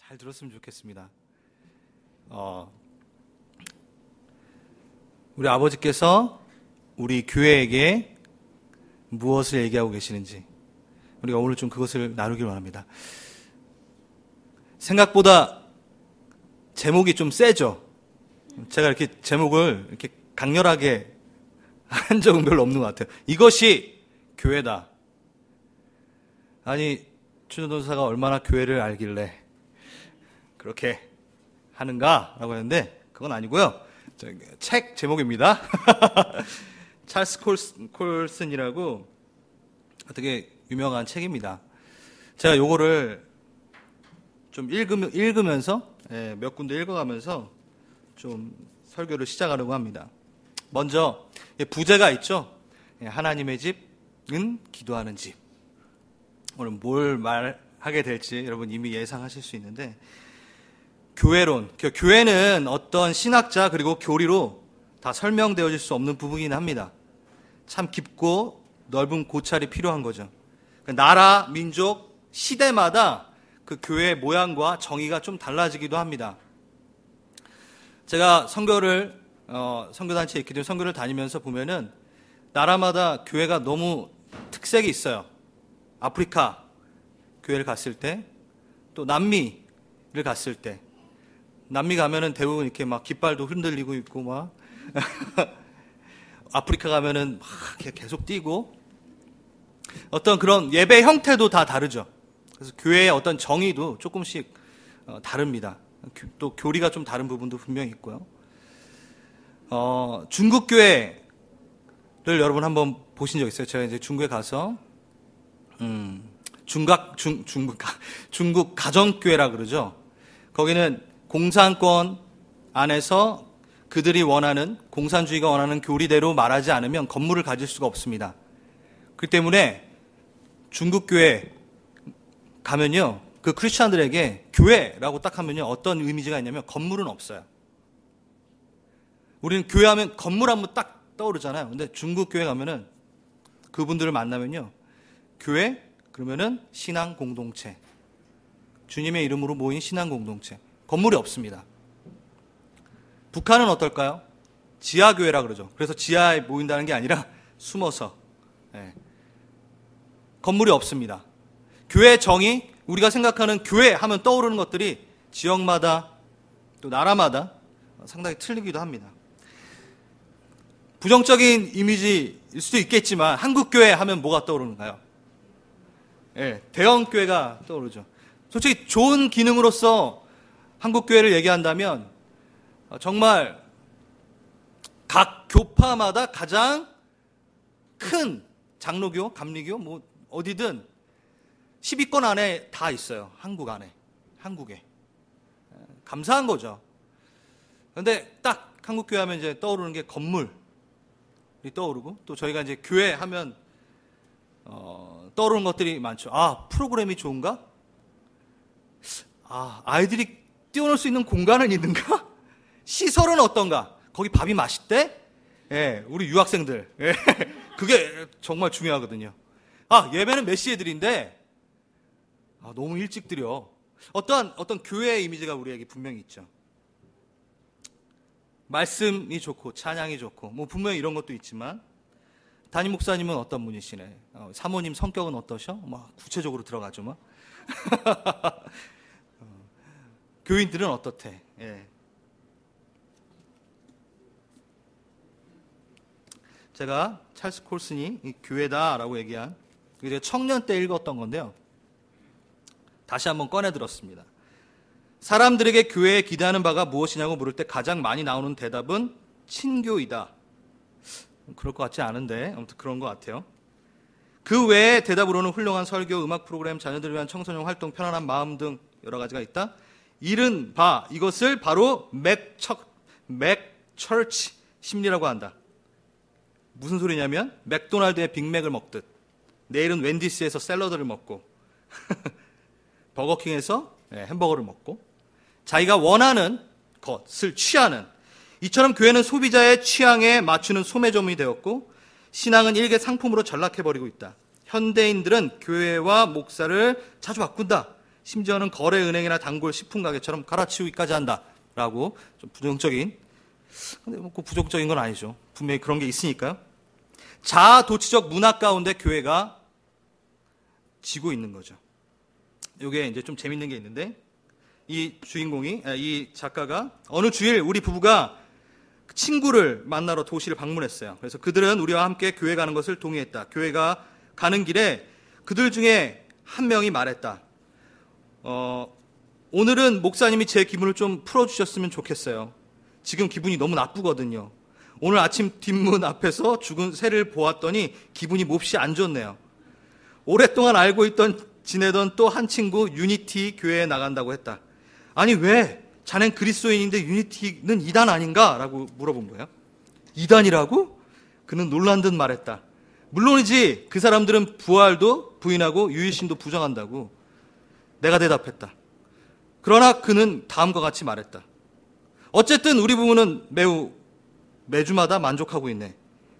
잘 들었으면 좋겠습니다. 우리 아버지께서 우리 교회에게 무엇을 얘기하고 계시는지 우리가 오늘 좀 그것을 나누기를 원합니다. 생각보다 제목이 좀 세죠? 제가 이렇게 제목을 이렇게 강렬하게 한 적은 별로 없는 것 같아요. 이것이 교회다. 아니, 추전도사가 얼마나 교회를 알길래 그렇게 하는가라고 했는데 그건 아니고요. 책 제목입니다. 찰스 콜슨이라고 되게 유명한 책입니다. 제가 요거를 좀 읽으면서 몇 군데 읽어가면서 좀 설교를 시작하려고 합니다. 먼저 부제가 있죠. 하나님의 집은 기도하는 집. 오늘 뭘 말하게 될지 여러분 이미 예상하실 수 있는데, 교회론, 교회는 어떤 신학자 그리고 교리로 다 설명되어질 수 없는 부분이긴 합니다. 참 깊고 넓은 고찰이 필요한 거죠. 나라, 민족, 시대마다 그 교회의 모양과 정의가 좀 달라지기도 합니다. 제가 선교단체에 있기 때문에 선교를 다니면서 보면은 나라마다 교회가 너무 특색이 있어요. 아프리카 교회를 갔을 때, 또 남미를 갔을 때, 남미 가면은 대부분 이렇게 막 깃발도 흔들리고 있고 막 아프리카 가면은 막 계속 뛰고, 어떤 그런 예배 형태도 다 다르죠. 그래서 교회의 어떤 정의도 조금씩 다릅니다. 또 교리가 좀 다른 부분도 분명히 있고요. 중국 교회를 여러분 한번 보신 적 있어요? 제가 이제 중국에 가서 중국 가정교회라 그러죠. 거기는 공산권 안에서 그들이 원하는, 공산주의가 원하는 교리대로 말하지 않으면 건물을 가질 수가 없습니다. 그렇기 때문에 중국 교회 가면요, 그 크리스찬들에게 교회라고 딱 하면요 어떤 이미지가 있냐면 건물은 없어요. 우리는 교회하면 건물 한번 딱 떠오르잖아요. 근데 중국 교회 가면은 그분들을 만나면요, 교회 그러면은 신앙 공동체, 주님의 이름으로 모인 신앙 공동체, 건물이 없습니다. 북한은 어떨까요? 지하교회라 그러죠. 그래서 지하에 모인다는 게 아니라 숨어서, 건물이 없습니다. 교회 정의, 우리가 생각하는 교회 하면 떠오르는 것들이 지역마다 또 나라마다 상당히 틀리기도 합니다. 부정적인 이미지일 수도 있겠지만 한국교회 하면 뭐가 떠오르는가요? 대형교회가 떠오르죠. 솔직히 좋은 기능으로서 한국교회를 얘기한다면 정말 각 교파마다 가장 큰 장로교, 감리교, 뭐 어디든 10위권 안에 다 있어요. 한국 안에, 한국에. 감사한 거죠. 그런데 딱 한국교회 하면 이제 떠오르는 게 건물이 떠오르고, 또 저희가 이제 교회 하면 떠오르는 것들이 많죠. 프로그램이 좋은가? 아이들이 뛰어놀 수 있는 공간은 있는가? 시설은 어떤가? 거기 밥이 맛있대? 우리 유학생들. 그게 정말 중요하거든요. 예배는 몇 시에 드린데? 너무 일찍 드려. 어떤 교회의 이미지가 우리에게 분명히 있죠. 말씀이 좋고, 찬양이 좋고, 뭐 분명히 이런 것도 있지만, 담임 목사님은 어떤 분이시네? 사모님 성격은 어떠셔? 막 구체적으로 들어가죠, 막. 교인들은 어떻대? 제가 찰스 콜슨이 이 교회다라고 얘기한, 이제 청년 때 읽었던 건데요. 다시 한번 꺼내 들었습니다. 사람들에게 교회에 기대하는 바가 무엇이냐고 물을 때 가장 많이 나오는 대답은 친교이다. 그럴 것 같지 않은데 아무튼 그런 것 같아요. 그 외에 대답으로는 훌륭한 설교, 음악 프로그램, 자녀들을 위한 청소년 활동, 편안한 마음 등 여러 가지가 있다. 이른 바, 이것을 바로 맥처치 심리라고 한다. 무슨 소리냐면 맥도날드의 빅맥을 먹듯, 내일은 웬디스에서 샐러드를 먹고 버거킹에서 햄버거를 먹고, 자기가 원하는 것을 취하는, 이처럼 교회는 소비자의 취향에 맞추는 소매점이 되었고, 신앙은 일개 상품으로 전락해버리고 있다. 현대인들은 교회와 목사를 자주 바꾼다. 심지어는 거래은행이나 단골 식품가게처럼 갈아치우기까지 한다라고 좀 부정적인, 근데 뭐 부정적인 건 아니죠. 분명히 그런 게 있으니까요. 자아도취적 문화 가운데 교회가 지고 있는 거죠. 이게 이제 좀 재밌는 게 있는데, 이 작가가 어느 주일 우리 부부가 친구를 만나러 도시를 방문했어요. 그래서 그들은 우리와 함께 교회 가는 것을 동의했다. 교회가 가는 길에 그들 중에 한 명이 말했다. 오늘은 목사님이 제 기분을 좀 풀어주셨으면 좋겠어요. 지금 기분이 너무 나쁘거든요. 오늘 아침 뒷문 앞에서 죽은 새를 보았더니 기분이 몹시 안 좋네요. 오랫동안 알고 지내던 또 한 친구 유니티 교회에 나간다고 했다. 아니 왜? 자넨 그리스도인인데 유니티는 이단 아닌가? 라고 물어본 거예요. 이단이라고? 그는 놀란 듯 말했다. 물론이지, 그 사람들은 부활도 부인하고 유일신도 부정한다고. 내가 대답했다. 그러나 그는 다음과 같이 말했다. 어쨌든 우리 부부는 매주마다 만족하고 있네.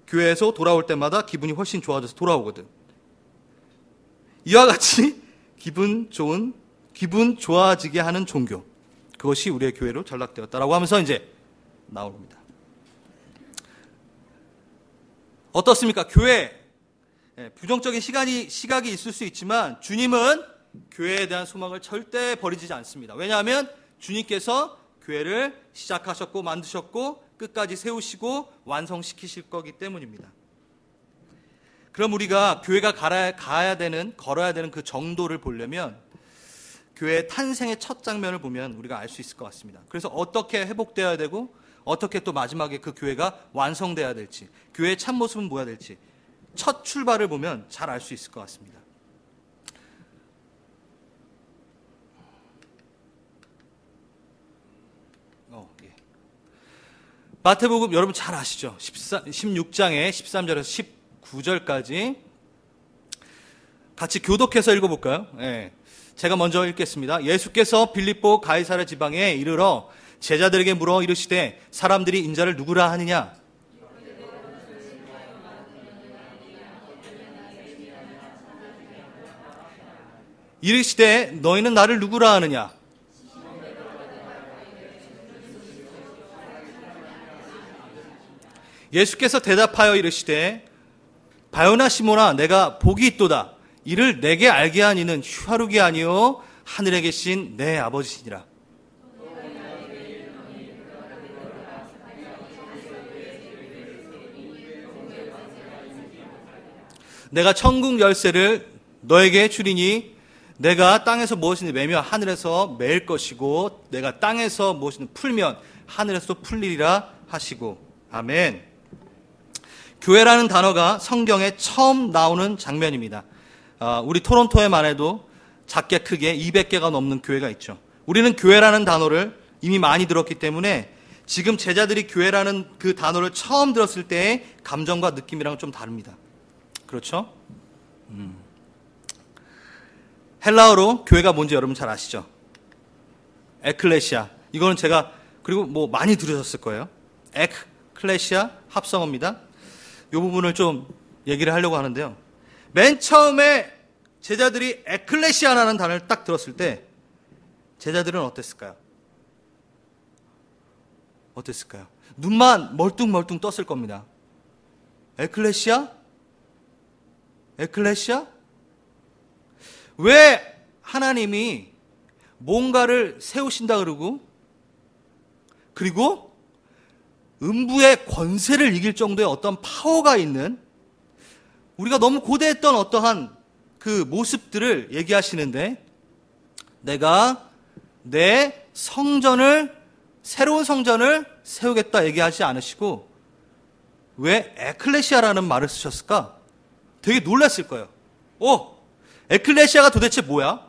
교회에서 돌아올 때마다 기분이 훨씬 좋아져서 돌아오거든. 이와 같이 기분 좋아지게 하는 종교, 그것이 우리의 교회로 전락되었다라고 하면서 이제 나옵니다. 어떻습니까? 교회, 부정적인 시각이 있을 수 있지만 주님은 교회에 대한 소망을 절대 버리지 않습니다. 왜냐하면 주님께서 교회를 시작하셨고 만드셨고 끝까지 세우시고 완성시키실 거기 때문입니다. 그럼 우리가 교회가 걸어야 되는 그 정도를 보려면 교회의 탄생의 첫 장면을 보면 우리가 알 수 있을 것 같습니다. 그래서 어떻게 회복되어야 되고 어떻게 또 마지막에 그 교회가 완성돼야 될지, 교회의 참모습은 뭐야 될지 첫 출발을 보면 잘 알 수 있을 것 같습니다. 마태복음 여러분 잘 아시죠? 16장에 13절에서 19절까지 같이 교독해서 읽어볼까요? 제가 먼저 읽겠습니다. 예수께서 빌립보 가이사랴 지방에 이르러 제자들에게 물어 이르시되 사람들이 인자를 누구라 하느냐? 이르시되 너희는 나를 누구라 하느냐? 예수께서 대답하여 이르시되 바요나 시몬아 내가 복이 있도다. 이를 내게 알게 한 이는 휘하룩이 아니요 하늘에 계신 내 아버지시니라. 내가 천국 열쇠를 너에게 주리니 내가 땅에서 무엇이든 매며 하늘에서 매일 것이고 내가 땅에서 무엇이든 풀면 하늘에서도 풀리리라 하시고. 아멘. 교회라는 단어가 성경에 처음 나오는 장면입니다. 우리 토론토에만 해도 작게 크게 200개가 넘는 교회가 있죠. 우리는 교회라는 단어를 이미 많이 들었기 때문에 지금 제자들이 교회라는 그 단어를 처음 들었을 때의 감정과 느낌이랑은 좀 다릅니다. 그렇죠? 헬라어로 교회가 뭔지 여러분 잘 아시죠? 에클레시아. 이거는 제가 그리고 뭐 많이 들으셨을 거예요. 에클레시아 합성어입니다. 이 부분을 좀 얘기를 하려고 하는데요. 맨 처음에 제자들이 에클레시아라는 단어를 딱 들었을 때 제자들은 어땠을까요? 눈만 멀뚱멀뚱 떴을 겁니다. 에클레시아? 왜 하나님이 뭔가를 세우신다 그리고 음부의 권세를 이길 정도의 어떤 파워가 있는, 우리가 너무 고대했던 어떠한 그 모습들을 얘기하시는데, 내가 내 새로운 성전을 세우겠다 얘기하지 않으시고 왜 에클레시아라는 말을 쓰셨을까? 되게 놀랐을 거예요. 에클레시아가 도대체 뭐야?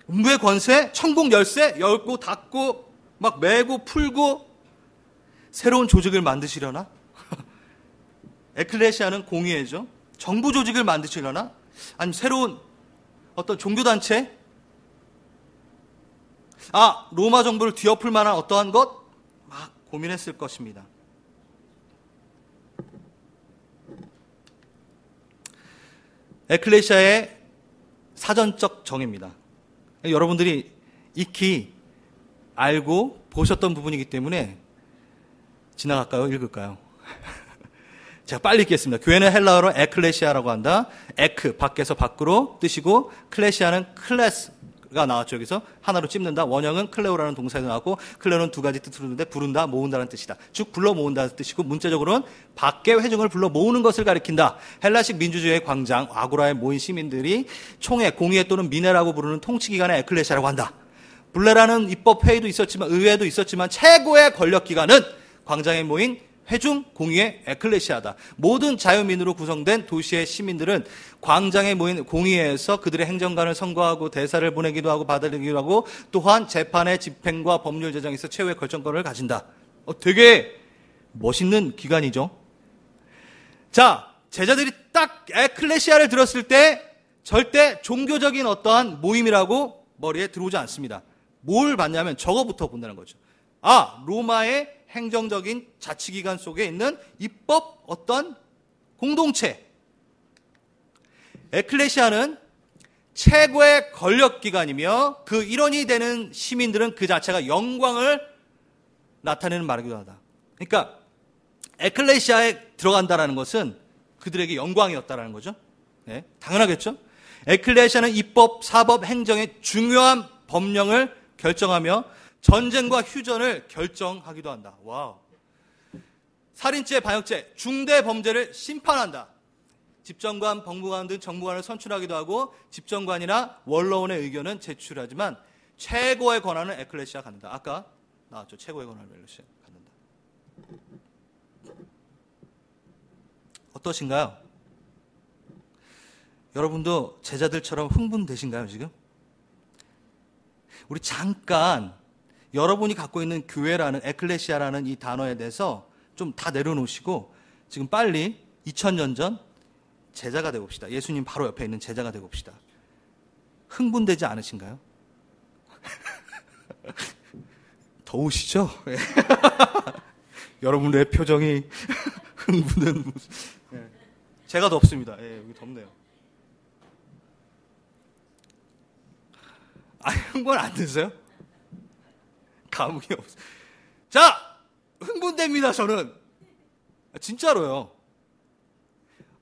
음부의 권세, 천국 열쇠, 열고 닫고 막 매고 풀고 새로운 조직을 만드시려나? 에클레시아는 공의회죠. 정부 조직을 만드시려나? 아니면 새로운 어떤 종교단체? 로마 정부를 뒤엎을 만한 어떠한 것? 막 고민했을 것입니다. 에클레시아의 사전적 정의입니다. 여러분들이 익히 알고 보셨던 부분이기 때문에 지나갈까요? 읽을까요? 제가 빨리 읽겠습니다. 교회는 헬라어로 에클레시아라고 한다. 에크, 밖에서 밖으로 뜻이고, 클레시아는 클래스가 나왔죠. 여기서 하나로 찝는다. 원형은 클레오라는 동사에서 나왔고, 클레오는 두 가지 뜻으로 있는데 부른다, 모은다는 뜻이다. 즉 불러 모은다는 뜻이고, 문자적으로는 밖의 회중을 불러 모으는 것을 가리킨다. 헬라식 민주주의의 광장 아고라에 모인 시민들이 총회, 공의회 또는 민회라고 부르는 통치기관의 에클레시아라고 한다. 블레라는 입법회의도 있었지만, 의회도 있었지만 최고의 권력기관은 광장에 모인 회중 공의회 에클레시아다. 모든 자유민으로 구성된 도시의 시민들은 광장에 모인 공의회에서 그들의 행정관을 선거하고 대사를 보내기도 하고 받아들이기도 하고 또한 재판의 집행과 법률 제정에서 최후의 결정권을 가진다. 되게 멋있는 기관이죠. 자, 제자들이 딱 에클레시아를 들었을 때 절대 종교적인 어떠한 모임이라고 머리에 들어오지 않습니다. 뭘 봤냐면 저거부터 본다는 거죠. 로마의 행정적인 자치기관 속에 있는 입법 어떤 공동체. 에클레시아는 최고의 권력기관이며 그 일원이 되는 시민들은 그 자체가 영광을 나타내는 말이기도 하다. 그러니까 에클레시아에 들어간다라는 것은 그들에게 영광이었다라는 거죠. 네, 당연하겠죠. 에클레시아는 입법, 사법, 행정의 중요한 법령을 결정하며 전쟁과 휴전을 결정하기도 한다. 와우. 살인죄, 반역죄, 중대 범죄를 심판한다. 집정관, 법무관 등 정무관을 선출하기도 하고 집정관이나 원로원의 의견은 제출하지만 최고의 권한은 에클레시아가 갖는다. 아까 나왔죠. 최고의 권한을 에클레시아가 갖는다. 어떠신가요? 여러분도 제자들처럼 흥분되신가요, 지금? 우리 잠깐 여러분이 갖고 있는 교회라는 에클레시아라는 이 단어에 대해서 좀 다 내려놓으시고 지금 빨리 2000년 전 제자가 되어 봅시다. 예수님 바로 옆에 있는 제자가 되어 봅시다. 흥분되지 않으신가요? 더우시죠? 여러분의 표정이 흥분된 모습. 제가 덥습니다. 여기 덥네요. 흥분 안 되세요? 감흥이 없어. 자, 흥분됩니다, 저는. 진짜로요.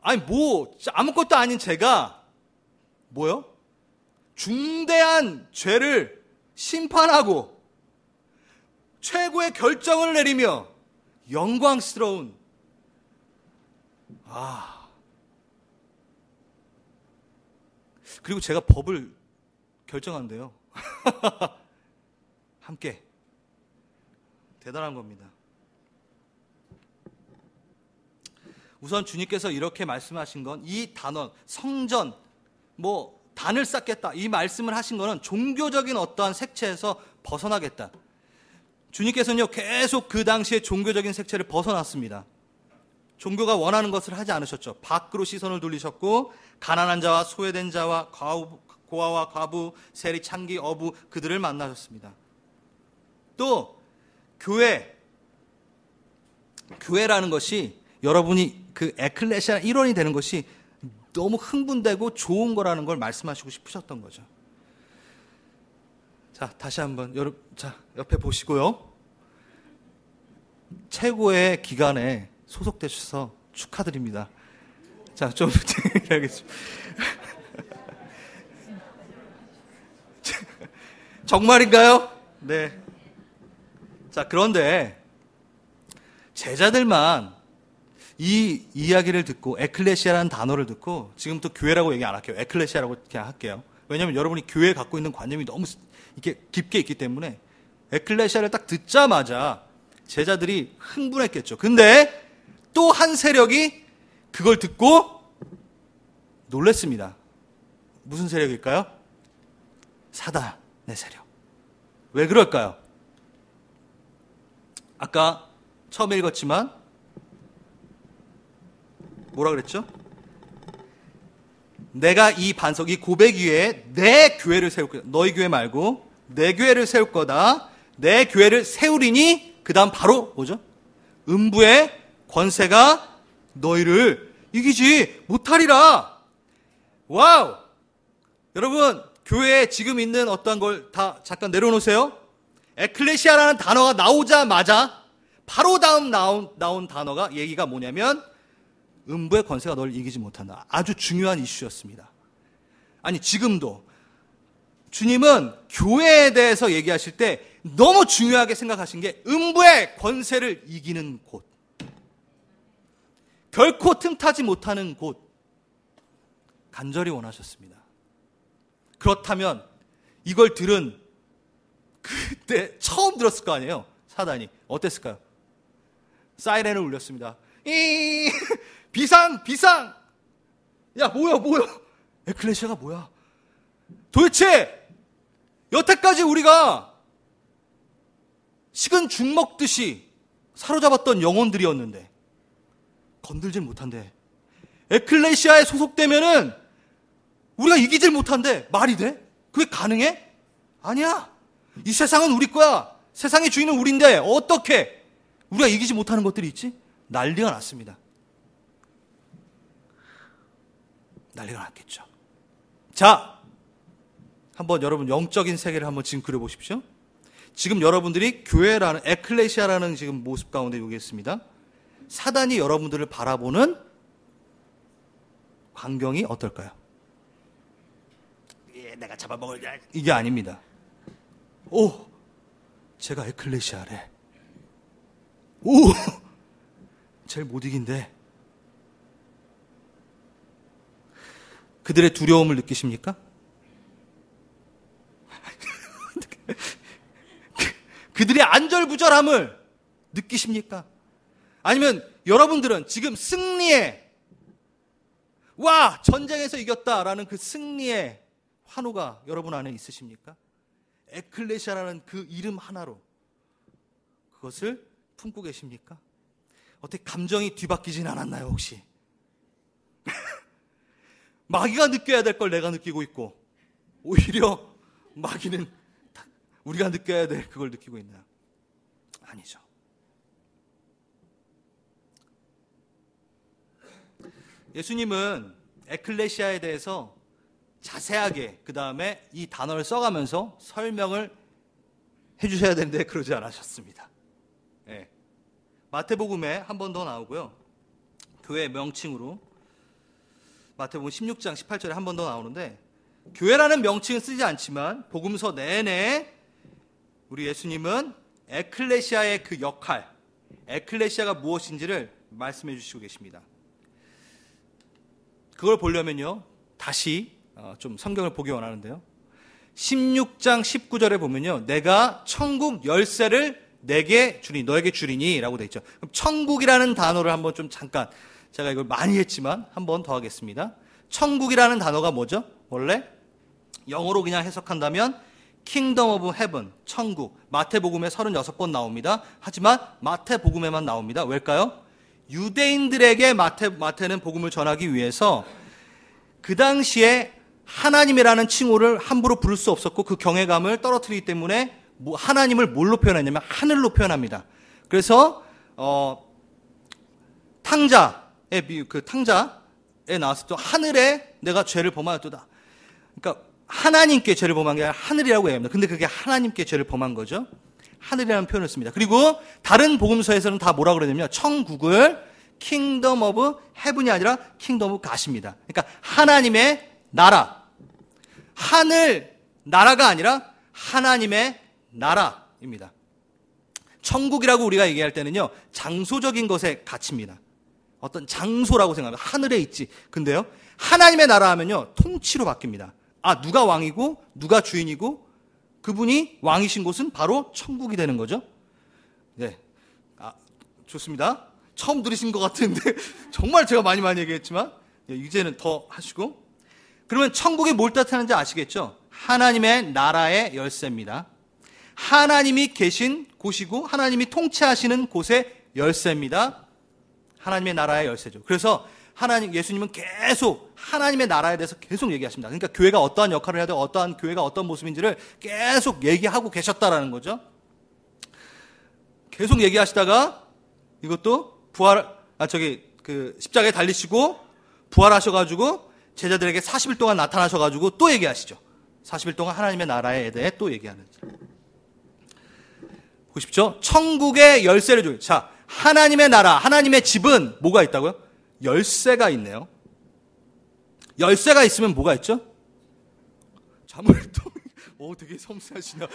아무것도 아닌 제가, 뭐요? 중대한 죄를 심판하고, 최고의 결정을 내리며, 영광스러운, 그리고 제가 법을 결정한대요. 함께. 대단한 겁니다. 우선 주님께서 이렇게 말씀하신 건 이 단원, 성전, 단을 쌓겠다. 이 말씀을 하신 거는 종교적인 어떠한 색채에서 벗어나겠다. 주님께서는요, 계속 그 당시에 종교적인 색채를 벗어났습니다. 종교가 원하는 것을 하지 않으셨죠. 밖으로 시선을 돌리셨고, 가난한 자와 소외된 자와 고아와 과부, 세리, 창기, 어부, 그들을 만나셨습니다. 또, 교회라는 것이 여러분이 그 에클레시아 일원이 되는 것이 너무 흥분되고 좋은 거라는 걸 말씀하시고 싶으셨던 거죠. 자, 다시 한번 옆에 보시고요. 최고의 기관에 소속되셔서 축하드립니다. 자, 좀 하겠습니다. 정말인가요? 네. 자, 그런데 제자들만 이 이야기를 듣고 에클레시아라는 단어를 듣고 지금부터 교회라고 얘기 안 할게요. 에클레시아라고 그냥 할게요. 왜냐하면 여러분이 교회에 갖고 있는 관념이 너무 이렇게 깊게 있기 때문에 에클레시아를 딱 듣자마자 제자들이 흥분했겠죠. 근데 또 한 세력이 그걸 듣고 놀랬습니다. 무슨 세력일까요? 사단의 세력. 왜 그럴까요? 아까 처음에 읽었지만 뭐라 그랬죠? 내가 이 반석, 이 고백 위에 내 교회를 세울 거다. 너희 교회 말고 내 교회를 세울 거다. 내 교회를 세우리니 그 다음 바로 뭐죠? 음부의 권세가 너희를 이기지 못하리라. 와우! 여러분, 교회에 지금 있는 어떤 걸 다 잠깐 내려놓으세요. 에클레시아라는 단어가 나오자마자 바로 다음 나온 단어가 얘기가 뭐냐면 음부의 권세가 널 이기지 못한다. 아주 중요한 이슈였습니다. 아니, 지금도 주님은 교회에 대해서 얘기하실 때 너무 중요하게 생각하신 게 음부의 권세를 이기는 곳, 결코 틈타지 못하는 곳, 간절히 원하셨습니다. 그렇다면 이걸 들은 그때 처음 들었을 거 아니에요. 사단이 어땠을까요? 사이렌을 울렸습니다. 비상! 야, 뭐야? 에클레시아가 뭐야? 도대체 여태까지 우리가 식은 죽 먹듯이 사로잡았던 영혼들이었는데 건들질 못한대. 에클레시아에 소속되면은 우리가 이기질 못한대. 말이 돼? 그게 가능해? 아니야. 이 세상은 우리 거야. 세상의 주인은 우리인데 어떻게 우리가 이기지 못하는 것들이 있지? 난리가 났습니다. 난리가 났겠죠. 자, 한번 여러분 영적인 세계를 한번 지금 그려보십시오. 지금 여러분들이 교회라는 에클레시아라는 지금 모습 가운데 여기 있습니다. 사단이 여러분들을 바라보는 광경이 어떨까요? 내가 잡아먹을게. 이게 아닙니다. 오, 제가 에클레시아래. 오, 제일 못 이긴데. 그들의 두려움을 느끼십니까? 그들의 안절부절함을 느끼십니까? 아니면 여러분들은 지금 승리에, 와, 전쟁에서 이겼다라는 그 승리의 환호가 여러분 안에 있으십니까? 에클레시아라는 그 이름 하나로 그것을 품고 계십니까? 어떻게 감정이 뒤바뀌진 않았나요, 혹시? 마귀가 느껴야 될 걸 내가 느끼고 있고, 오히려 마귀는 우리가 느껴야 될 그걸 느끼고 있나요? 아니죠. 예수님은 에클레시아에 대해서 자세하게 그 다음에 이 단어를 써가면서 설명을 해주셔야 되는데 그러지 않으셨습니다. 네. 마태복음에 한 번 더 나오고요. 교회 명칭으로 마태복음 16장 18절에 한 번 더 나오는데, 교회라는 명칭은 쓰지 않지만 복음서 내내 우리 예수님은 에클레시아의 그 역할, 에클레시아가 무엇인지를 말씀해 주시고 계십니다. 그걸 보려면요, 다시 좀 성경을 보기 원하는데요. 16장 19절에 보면요, 내가 천국 열쇠를 내게 주니, 너에게 주리니 라고 되어 있죠. 그럼 천국이라는 단어를 한번 좀 잠깐, 제가 이걸 많이 했지만 한 번 더 하겠습니다. 천국이라는 단어가 뭐죠? 원래 영어로 그냥 해석한다면 Kingdom of Heaven, 천국. 마태복음에 36번 나옵니다. 하지만 마태복음에만 나옵니다. 왜일까요? 유대인들에게 마태는 복음을 전하기 위해서 그 당시에 하나님이라는 칭호를 함부로 부를 수 없었고 그 경외감을 떨어뜨리기 때문에 하나님을 뭘로 표현했냐면 하늘로 표현합니다. 그래서 탕자에 나왔을 때 하늘에 내가 죄를 범하였도다. 그러니까 하나님께 죄를 범한 게 아니라 하늘이라고 얘기합니다. 근데 그게 하나님께 죄를 범한 거죠. 하늘이라는 표현을 씁니다. 그리고 다른 복음서에서는 다 뭐라고 그러냐면 천국을 Kingdom of Heaven이 아니라 Kingdom of God입니다. 그러니까 하나님의 나라, 하늘 나라가 아니라 하나님의 나라입니다. 천국이라고 우리가 얘기할 때는요, 장소적인 것의 가치입니다. 어떤 장소라고 생각합니다. 하늘에 있지. 근데요, 하나님의 나라 하면요, 통치로 바뀝니다. 아, 누가 왕이고 누가 주인이고 그분이 왕이신 곳은 바로 천국이 되는 거죠. 네, 좋습니다. 처음 들으신 것 같은데 정말 제가 많이 얘기했지만 이제는 더 하시고, 그러면 천국이 뭘 뜻하는지 아시겠죠? 하나님의 나라의 열쇠입니다. 하나님이 계신 곳이고 하나님이 통치하시는 곳의 열쇠입니다. 하나님의 나라의 열쇠죠. 그래서 예수님은 계속 하나님의 나라에 대해서 계속 얘기하십니다. 그러니까 교회가 어떠한 역할을 해야 되고 어떠한 교회가 어떤 모습인지를 계속 얘기하고 계셨다라는 거죠. 계속 얘기하시다가 이것도 십자가에 달리시고 부활하셔가지고 제자들에게 40일 동안 나타나셔가지고 또 얘기하시죠. 40일 동안 하나님의 나라에 대해 또 얘기하는. 보십시오. 천국의 열쇠를 줘요. 자, 하나님의 나라, 하나님의 집은 뭐가 있다고요? 열쇠가 있네요. 열쇠가 있으면 뭐가 있죠? 자물통. 되게 섬세하시냐.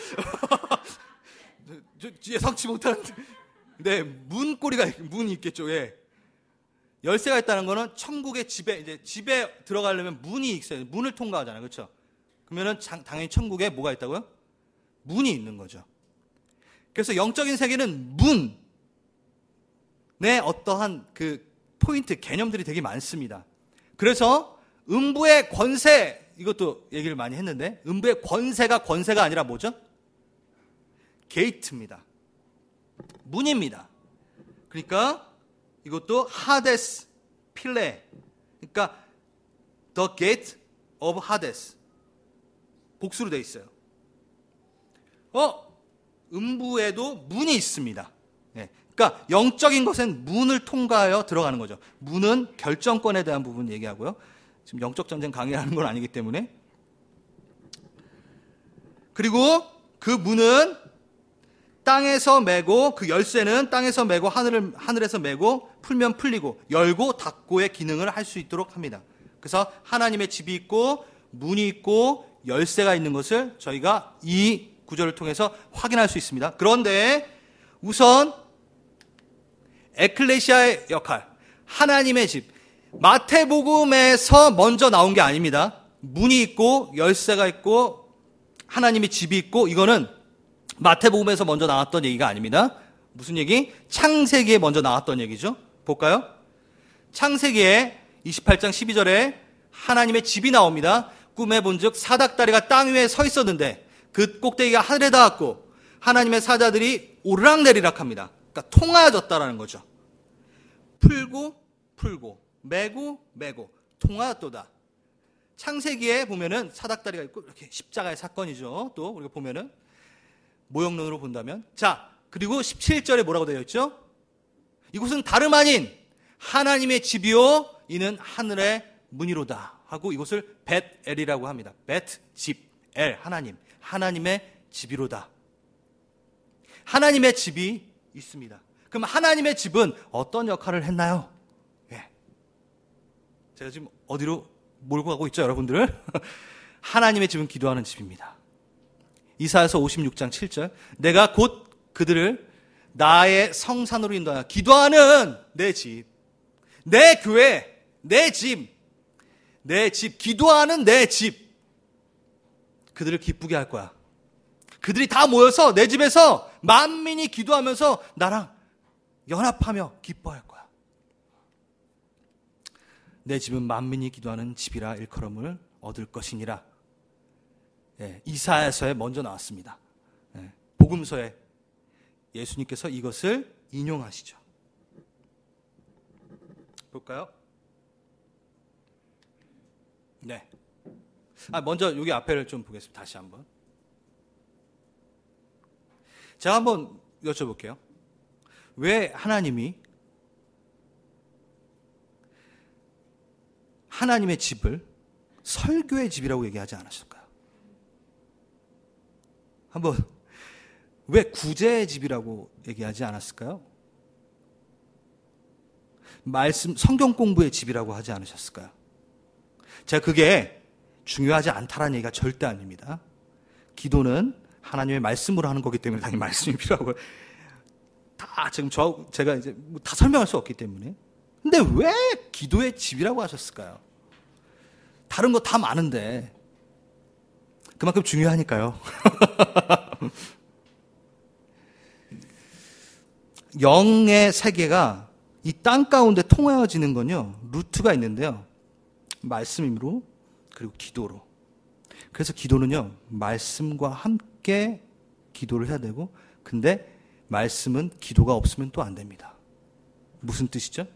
예상치 못하는데. 네, 문이 있겠죠. 예. 열쇠가 있다는 거는 천국의 이제 집에 들어가려면 문이 있어요. 문을 통과하잖아요. 그렇죠? 그러면은 당연히 천국에 뭐가 있다고요? 문이 있는 거죠. 그래서 영적인 세계는 문의 어떠한 그 포인트, 개념들이 되게 많습니다. 그래서 음부의 권세, 이것도 얘기를 많이 했는데, 음부의 권세가 아니라 뭐죠? 게이트입니다. 문입니다. 그러니까 이것도 하데스 필레, 그러니까 the gate of Hades, 복수로 되어 있어요. 음부에도 문이 있습니다. 네. 그러니까 영적인 것은 문을 통과하여 들어가는 거죠. 문은 결정권에 대한 부분 얘기하고요. 지금 영적 전쟁 강의하는 건 아니기 때문에. 그리고 그 문은 땅에서 매고, 그 열쇠는 땅에서 매고 하늘에서 매고, 풀면 풀리고 열고 닫고의 기능을 할 수 있도록 합니다. 그래서 하나님의 집이 있고 문이 있고 열쇠가 있는 것을 저희가 이 구절을 통해서 확인할 수 있습니다. 그런데 우선 에클레시아의 역할, 하나님의 집, 마태복음에서 먼저 나온 게 아닙니다. 문이 있고 열쇠가 있고 하나님의 집이 있고, 이거는 마태복음에서 먼저 나왔던 얘기가 아닙니다. 무슨 얘기? 창세기에 먼저 나왔던 얘기죠. 볼까요? 창세기에 28장 12절에 하나님의 집이 나옵니다. 꿈에 본즉 사닥다리가 땅 위에 서 있었는데 그 꼭대기가 하늘에 닿았고 하나님의 사자들이 오르락내리락 합니다. 그러니까 통하여졌다라는 거죠. 풀고 매고 통하였도다. 창세기에 보면은 사닥다리가 있고 이렇게 십자가의 사건이죠. 또 우리가 보면은 모형론으로 본다면, 자, 그리고 17절에 뭐라고 되어 있죠? 이곳은 다름 아닌 하나님의 집이요 이는 하늘의 문이로다 하고 이곳을 벳엘이라고 합니다. 벳, 집, 엘, 하나님의 집이로다. 하나님의 집이 있습니다. 그럼 하나님의 집은 어떤 역할을 했나요? 예. 제가 지금 어디로 몰고 가고 있죠, 여러분들? 하나님의 집은 기도하는 집입니다. 이사야서 56장 7절, 내가 곧 그들을 나의 성산으로 인도하여 기도하는 내 집, 내 교회, 내 집, 기도하는 내 집, 그들을 기쁘게 할 거야. 그들이 다 모여서 내 집에서 만민이 기도하면서 나랑 연합하며 기뻐할 거야. 내 집은 만민이 기도하는 집이라 일컬음을 얻을 것이니라. 예, 이사야서에 먼저 나왔습니다. 예, 복음서에 예수님께서 이것을 인용하시죠. 볼까요? 네. 먼저 여기 앞에를 좀 보겠습니다. 다시 한번. 제가 한번 여쭤볼게요. 왜 하나님이 하나님의 집을 설교의 집이라고 얘기하지 않으실까요? 한번 왜 구제의 집이라고 얘기하지 않았을까요? 말씀, 성경 공부의 집이라고 하지 않으셨을까요? 제가 그게 중요하지 않다라는 얘기가 절대 아닙니다. 기도는 하나님의 말씀으로 하는 거기 때문에 당연히 말씀이 필요하고, 다 지금 제가 이제 다 설명할 수 없기 때문에. 근데 왜 기도의 집이라고 하셨을까요? 다른 거 다 많은데 그만큼 중요하니까요. 영의 세계가 이 땅 가운데 통하여지는 건요, 루트가 있는데요, 말씀으로 그리고 기도로. 그래서 기도는요, 말씀과 함께 기도를 해야 되고, 근데 말씀은 기도가 없으면 또 안 됩니다. 무슨 뜻이죠?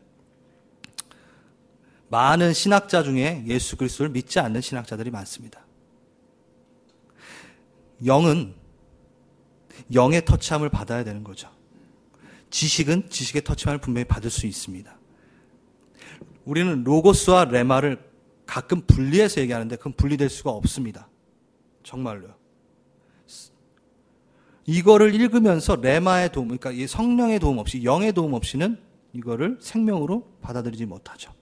많은 신학자 중에 예수 그리스도를 믿지 않는 신학자들이 많습니다. 영은 영의 터치함을 받아야 되는 거죠. 지식은 지식의 터치함을 분명히 받을 수 있습니다. 우리는 로고스와 레마를 가끔 분리해서 얘기하는데 그건 분리될 수가 없습니다. 정말로요. 이거를 읽으면서 레마의 도움, 그러니까 이 성령의 도움 없이, 영의 도움 없이는 이거를 생명으로 받아들이지 못하죠.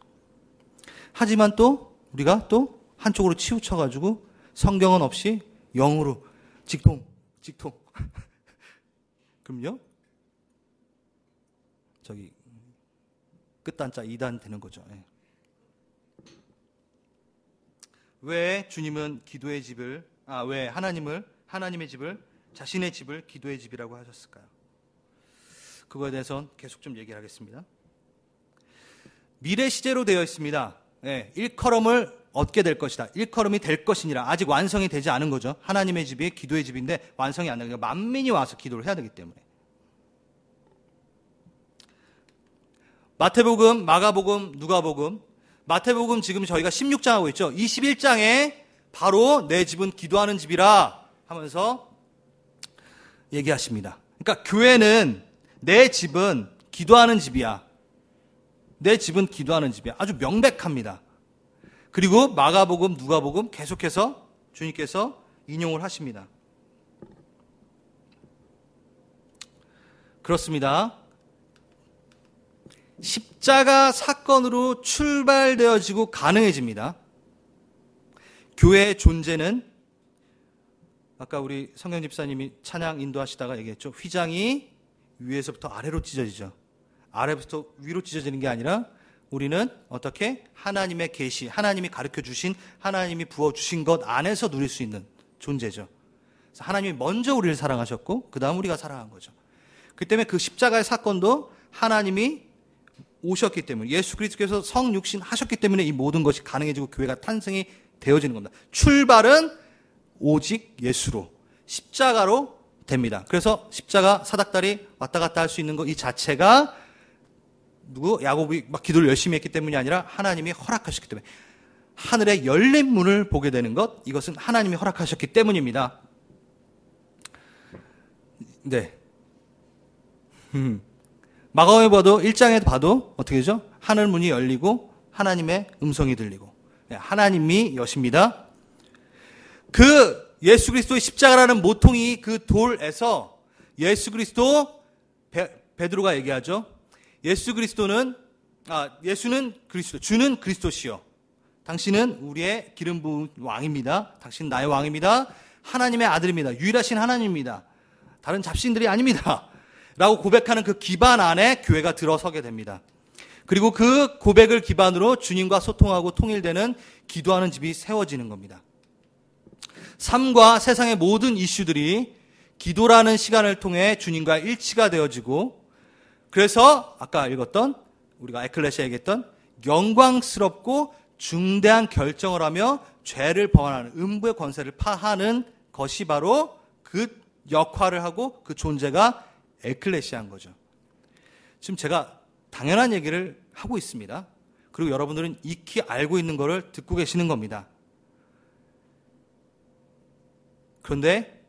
하지만 또 우리가 또 한쪽으로 치우쳐가지고 성경은 없이 영으로 직통. 그럼요? 저기 끝단자 2단 되는 거죠. 예. 왜 주님은 기도의 집을, 왜 하나님의 집을, 자신의 집을 기도의 집이라고 하셨을까요? 그거에 대해서는 계속 좀 얘기를 하겠습니다. 미래 시제로 되어 있습니다. 예, 일컬음을 얻게 될 것이다. 일컬음이 될 것이니라. 아직 완성이 되지 않은 거죠. 하나님의 집이 기도의 집인데 완성이 안 되니까 만민이 와서 기도를 해야 되기 때문에. 마태복음, 마가복음, 누가복음, 마태복음 지금 저희가 16장 하고 있죠. 21장에 바로 내 집은 기도하는 집이라 하면서 얘기하십니다. 그러니까 교회는 내 집은 기도하는 집이야. 내 집은 기도하는 집이야. 아주 명백합니다. 그리고 마가복음, 누가복음 계속해서 주님께서 인용을 하십니다. 그렇습니다. 십자가 사건으로 출발되어지고 가능해집니다. 교회의 존재는 아까 우리 성경 집사님이 찬양 인도하시다가 얘기했죠. 휘장이 위에서부터 아래로 찢어지죠. 아래부터 위로 찢어지는 게 아니라 우리는 어떻게 하나님의 계시, 하나님이 가르쳐 주신, 하나님이 부어 주신 것 안에서 누릴 수 있는 존재죠. 그래서 하나님이 먼저 우리를 사랑하셨고 그 다음 우리가 사랑한 거죠. 그 때문에 그 십자가의 사건도 하나님이 오셨기 때문에, 예수 그리스도께서 성육신 하셨기 때문에 이 모든 것이 가능해지고 교회가 탄생이 되어지는 겁니다. 출발은 오직 예수로, 십자가로 됩니다. 그래서 십자가 사닥다리 왔다 갔다 할 수 있는 것 이 자체가 야곱이 막 기도를 열심히 했기 때문이 아니라 하나님이 허락하셨기 때문에, 하늘의 열린 문을 보게 되는 것, 이것은 하나님이 허락하셨기 때문입니다. 네. 마가복음에 봐도 1장에 봐도 어떻게 되죠? 하늘 문이 열리고 하나님의 음성이 들리고, 하나님이 여십니다. 그 예수 그리스도의 십자가라는 모퉁이 그 돌에서 예수 그리스도, 베드로가 얘기하죠. 예수는 그리스도, 주는 그리스도시요. 당신은 우리의 기름 부은 왕입니다. 당신은 나의 왕입니다. 하나님의 아들입니다. 유일하신 하나님입니다. 다른 잡신들이 아닙니다. 라고 고백하는 그 기반 안에 교회가 들어서게 됩니다. 그리고 그 고백을 기반으로 주님과 소통하고 통일되는 기도하는 집이 세워지는 겁니다. 삶과 세상의 모든 이슈들이 기도라는 시간을 통해 주님과 일치가 되어지고, 그래서 아까 읽었던, 우리가 에클레시아 얘기했던 영광스럽고 중대한 결정을 하며 죄를 범하는 음부의 권세를 파하는 것이 바로 그 역할을 하고 그 존재가 에클레시아인 거죠. 지금 제가 당연한 얘기를 하고 있습니다. 그리고 여러분들은 익히 알고 있는 것을 듣고 계시는 겁니다. 그런데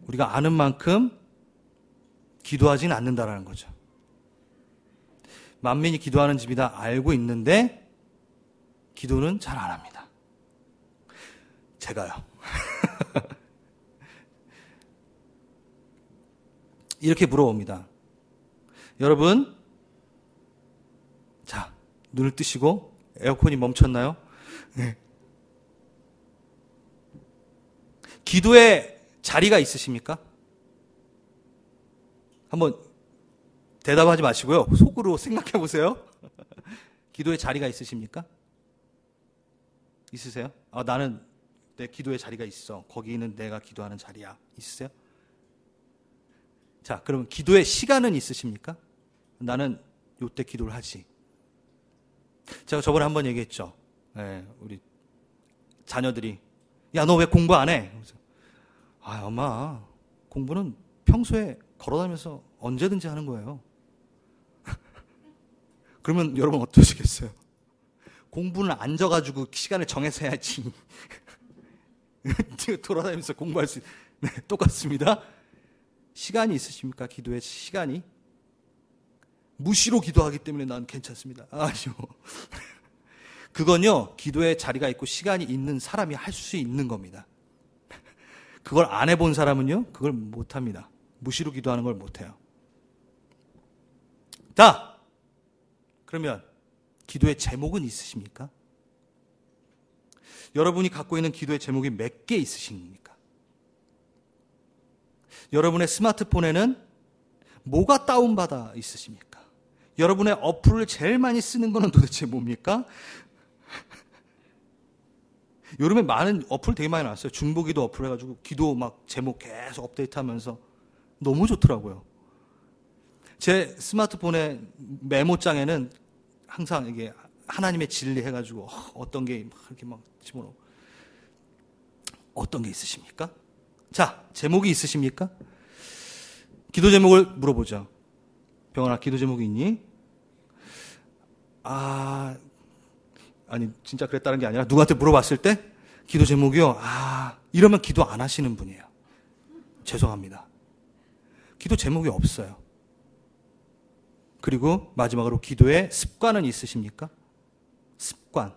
우리가 아는 만큼 기도하지는 않는다라는 거죠. 만민이 기도하는 집이다 알고 있는데 기도는 잘 안 합니다. 제가요. 이렇게 물어봅니다. 여러분, 자, 눈을 뜨시고 에어컨이 멈췄나요? 네. 기도에 자리가 있으십니까? 한번 대답하지 마시고요. 속으로 생각해 보세요. 기도에 자리가 있으십니까? 있으세요? 나는 내 기도의 자리가 있어. 거기는 내가 기도하는 자리야. 있으세요? 자, 그러면 기도의 시간은 있으십니까? 나는 요때 기도를 하지. 제가 저번에 한번 얘기했죠. 네, 우리 자녀들이, 야, 너 왜 공부 안 해? 엄마, 공부는 평소에 걸어다니면서 언제든지 하는 거예요. 그러면 여러분 어떠시겠어요? 공부는 앉아가지고 시간을 정해서 해야지. 돌아다니면서 공부할 수, 네, 똑같습니다. 시간이 있으십니까? 기도의 시간이? 무시로 기도하기 때문에 난 괜찮습니다. 아니요. 그건요, 기도의 자리가 있고 시간이 있는 사람이 할 수 있는 겁니다. 그걸 안 해본 사람은요, 그걸 못합니다. 무시로 기도하는 걸 못해요. 자, 그러면 기도의 제목은 있으십니까? 여러분이 갖고 있는 기도의 제목이 몇 개 있으십니까? 여러분의 스마트폰에는 뭐가 다운받아 있으십니까? 여러분의 어플을 제일 많이 쓰는 거는 도대체 뭡니까? 요즘에 많은 어플 되게 많이 나왔어요. 중보기도 어플 해가지고 기도 막 제목 계속 업데이트하면서 너무 좋더라고요. 제 스마트폰의 메모장에는 항상 이게 하나님의 진리 해가지고 어떤 게 이렇게 막 집어넣고, 어떤 게 있으십니까? 자, 제목이 있으십니까? 기도 제목을 물어보죠. 병원아, 기도 제목이 있니? 아니 진짜 그랬다는 게 아니라 누구한테 물어봤을 때 기도 제목이요? 이러면 기도 안 하시는 분이에요. 죄송합니다. 기도 제목이 없어요. 그리고 마지막으로 기도의 습관은 있으십니까? 습관.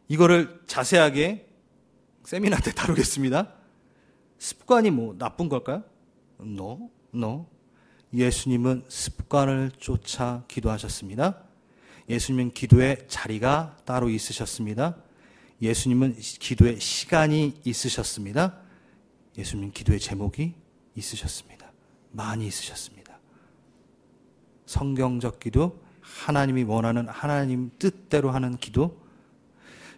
이거를 자세하게 세미나 때 다루겠습니다. 습관이 뭐 나쁜 걸까요? No. 예수님은 습관을 쫓아 기도하셨습니다. 예수님은 기도의 자리가 따로 있으셨습니다. 예수님은 기도의 시간이 있으셨습니다. 예수님은 기도의 제목이 있으셨습니다. 많이 있으셨습니다. 성경적 기도, 하나님이 원하는 하나님 뜻대로 하는 기도.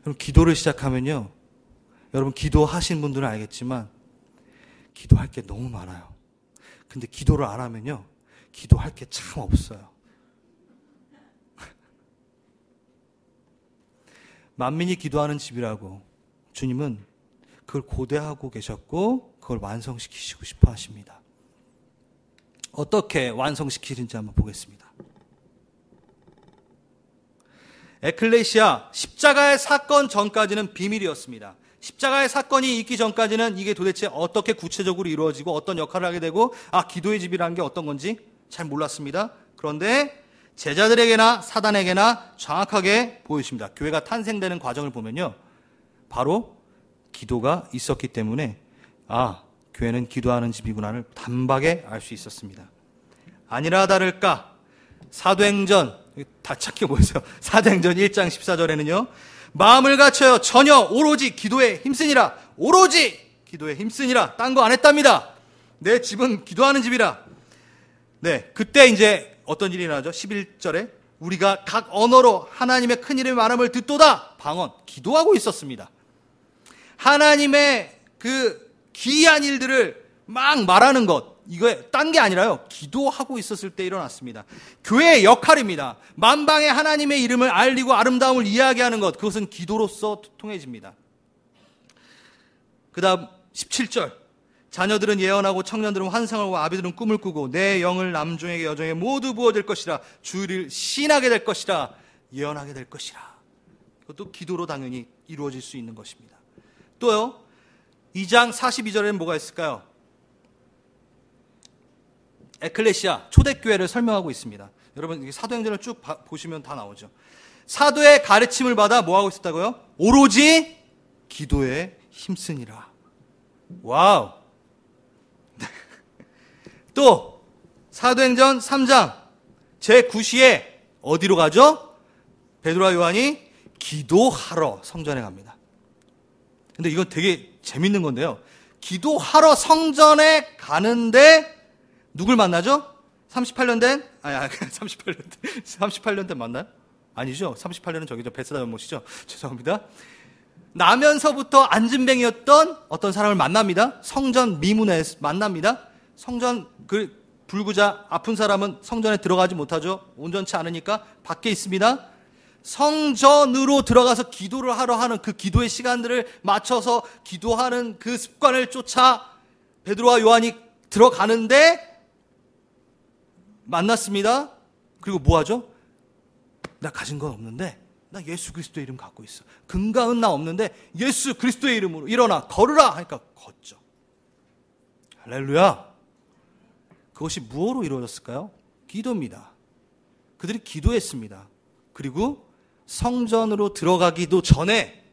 여러분, 기도를 시작하면요, 여러분 기도하신 분들은 알겠지만 기도할 게 너무 많아요. 근데 기도를 안 하면요, 기도할 게 참 없어요. 만민이 기도하는 집이라고 주님은 그걸 고대하고 계셨고 그걸 완성시키시고 싶어 하십니다. 어떻게 완성시키는지 한번 보겠습니다. 에클레시아, 십자가의 사건 전까지는 비밀이었습니다. 십자가의 사건이 있기 전까지는 이게 도대체 어떻게 구체적으로 이루어지고 어떤 역할을 하게 되고 기도의 집이라는 게 어떤 건지 잘 몰랐습니다. 그런데 제자들에게나 사단에게나 정확하게 보여줍니다. 교회가 탄생되는 과정을 보면요, 바로 기도가 있었기 때문에 교회는 기도하는 집이구나를 단박에 알 수 있었습니다. 아니라 다를까 사도행전, 다 찾기 보이세요? 사도행전 1장 14절에는요 마음을 갖춰요 전혀 오로지 기도에 힘쓰니라. 오로지 기도에 힘쓰니라. 딴 거 안 했답니다. 내 집은 기도하는 집이라. 네, 그때 이제 어떤 일이 나죠? 11절에 우리가 각 언어로 하나님의 큰 이름의 말함을 듣도다. 방언, 기도하고 있었습니다. 하나님의 그 기이한 일들을 막 말하는 것, 이거 딴 게 아니라요, 기도하고 있었을 때 일어났습니다. 교회의 역할입니다. 만방의 하나님의 이름을 알리고 아름다움을 이야기하는 것, 그것은 기도로서 통해집니다. 그 다음 17절, 자녀들은 예언하고 청년들은 환상을 하고 아비들은 꿈을 꾸고 내 영을 남종에게 여종에게 모두 부어질 것이라. 주를 시인하게 될 것이라. 예언하게 될 것이라. 그것도 기도로 당연히 이루어질 수 있는 것입니다. 또요, 2장 42절에는 뭐가 있을까요? 에클레시아, 초대교회를 설명하고 있습니다. 여러분 사도행전을 쭉 보시면 다 나오죠. 사도의 가르침을 받아 뭐하고 있었다고요? 오로지 기도에 힘쓰니라. 와우. 또 사도행전 3장 제9시에 어디로 가죠? 베드로와 요한이 기도하러 성전에 갑니다. 근데 이건 되게 재밌는 건데요, 기도하러 성전에 가는데 누굴 만나죠? 38년 된? 38년 된 맞나요? 아니죠. 38년은 저기죠. 베스다 연못이죠. 죄송합니다. 나면서부터 안진뱅이였던 어떤 사람을 만납니다. 성전 미문에 만납니다. 성전 그 불구자 아픈 사람은 성전에 들어가지 못하죠. 온전치 않으니까 밖에 있습니다. 성전으로 들어가서 기도를 하러 하는 그 기도의 시간들을 맞춰서 기도하는 그 습관을 쫓아 베드로와 요한이 들어가는데 만났습니다. 그리고 뭐 하죠? 나 가진 건 없는데 나 예수 그리스도의 이름 갖고 있어. 금강은 나 없는데 예수 그리스도의 이름으로 일어나 걸으라 하니까 걷죠. 할렐루야. 그것이 무엇으로 이루어졌을까요? 기도입니다. 그들이 기도했습니다. 그리고 성전으로 들어가기도 전에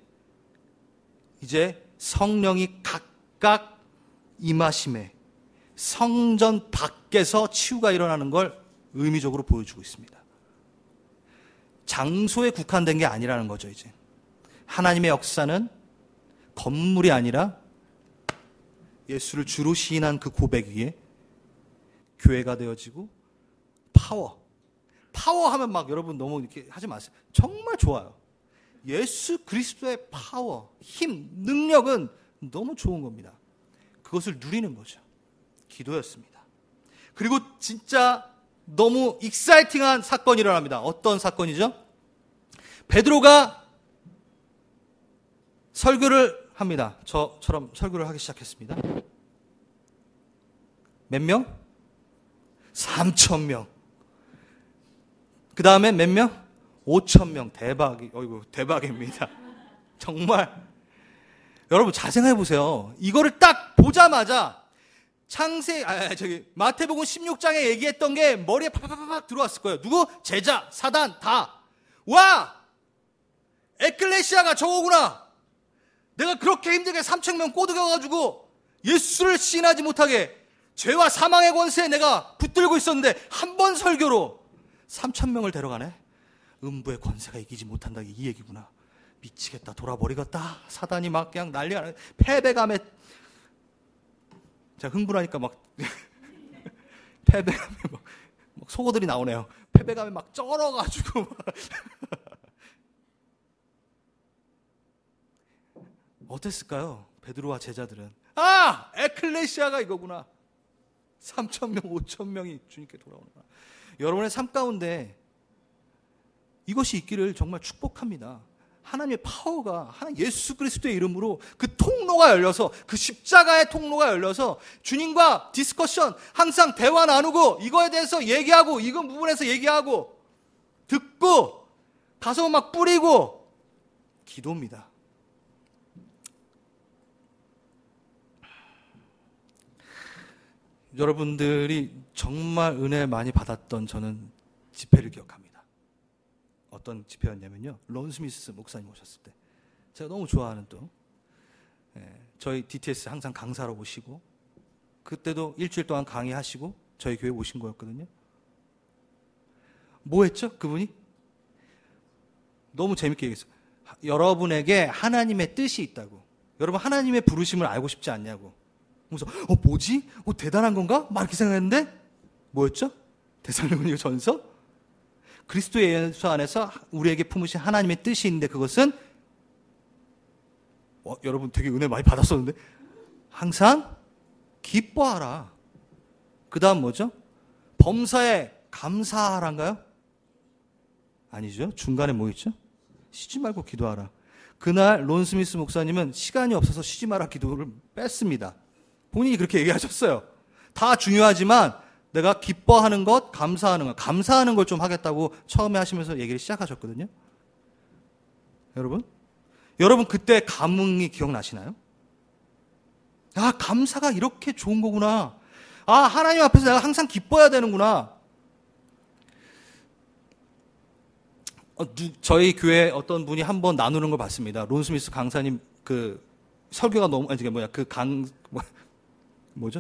이제 성령이 각각 임하심에 성전 밖에서 치유가 일어나는 걸 의미적으로 보여주고 있습니다. 장소에 국한된 게 아니라는 거죠. 이제 하나님의 역사는 건물이 아니라 예수를 주로 시인한 그 고백 위에 교회가 되어지고 파워하면 막 여러분 너무 이렇게 하지 마세요. 정말 좋아요. 예수 그리스도의 파워, 힘, 능력은 너무 좋은 겁니다. 그것을 누리는 거죠. 기도였습니다. 그리고 진짜 너무 익사이팅한 사건이 일어납니다. 어떤 사건이죠? 베드로가 설교를 합니다. 저처럼 설교를 하기 시작했습니다. 몇 명? 3,000명. 그 다음에 몇 명? 5,000명. 대박입니다. 정말. 여러분 잘 생각해 보세요. 이거를 딱 보자마자 마태복음 16장에 얘기했던 게 머리에 팍팍팍 들어왔을 거예요. 누구? 제자, 사단, 다. 와! 에클레시아가 저거구나. 내가 그렇게 힘들게 3,000명 꼬드겨가지고 예수를 시인하지 못하게 죄와 사망의 권세에 내가 붙들고 있었는데 한 번 설교로 3,000명을 데려가네. 음부의 권세가 이기지 못한다. 이 얘기구나. 미치겠다. 돌아버리겠다. 사단이 막 그냥 난리가 나네. 패배감에 제가 흥분하니까 막 패배감에 막 속어들이 나오네요. 패배감에 막 쩔어가지고 어땠을까요? 베드로와 제자들은 에클레시아가 이거구나. 3,000명, 5,000명이 주님께 돌아오는구나. 여러분의 삶 가운데 이것이 있기를 정말 축복합니다. 하나님의 파워가 예수 그리스도의 이름으로 그 통로가 열려서 그 십자가의 통로가 열려서 주님과 디스커션 항상 대화 나누고 이거에 대해서 얘기하고 이건 부분에서 얘기하고 듣고 가서 막 뿌리고 기도입니다. 여러분들이 정말 은혜 많이 받았던 저는 집회를 기억합니다. 어떤 집회였냐면요. 론 스미스 목사님 오셨을 때 제가 너무 좋아하는 저희 DTS 항상 강사로 오시고 그때도 일주일 동안 강의하시고 저희 교회 오신 거였거든요. 뭐 했죠? 그분이? 너무 재밌게 얘기했어요. 여러분에게 하나님의 뜻이 있다고. 여러분 하나님의 부르심을 알고 싶지 않냐고. 그래서 뭐지? 대단한 건가? 막 이렇게 생각했는데 뭐였죠? 데살로니가 전서? 그리스도의 예수 안에서 우리에게 품으신 하나님의 뜻이 있는데 그것은 여러분 되게 은혜 많이 받았었는데 항상 기뻐하라. 그 다음 뭐죠? 범사에 감사하란가요? 아니죠. 중간에 뭐 있죠? 쉬지 말고 기도하라. 그날 론 스미스 목사님은 시간이 없어서 쉬지 마라 기도를 뺐습니다. 본인이 그렇게 얘기하셨어요. 다 중요하지만 내가 기뻐하는 것, 감사하는 걸 좀 하겠다고 처음에 하시면서 얘기를 시작하셨거든요. 여러분 그때 감흥이 기억나시나요? 감사가 이렇게 좋은 거구나. 하나님 앞에서 내가 항상 기뻐해야 되는구나. 저희 교회 어떤 분이 한번 나누는 걸 봤습니다. 론 스미스 강사님 그 설교가 너무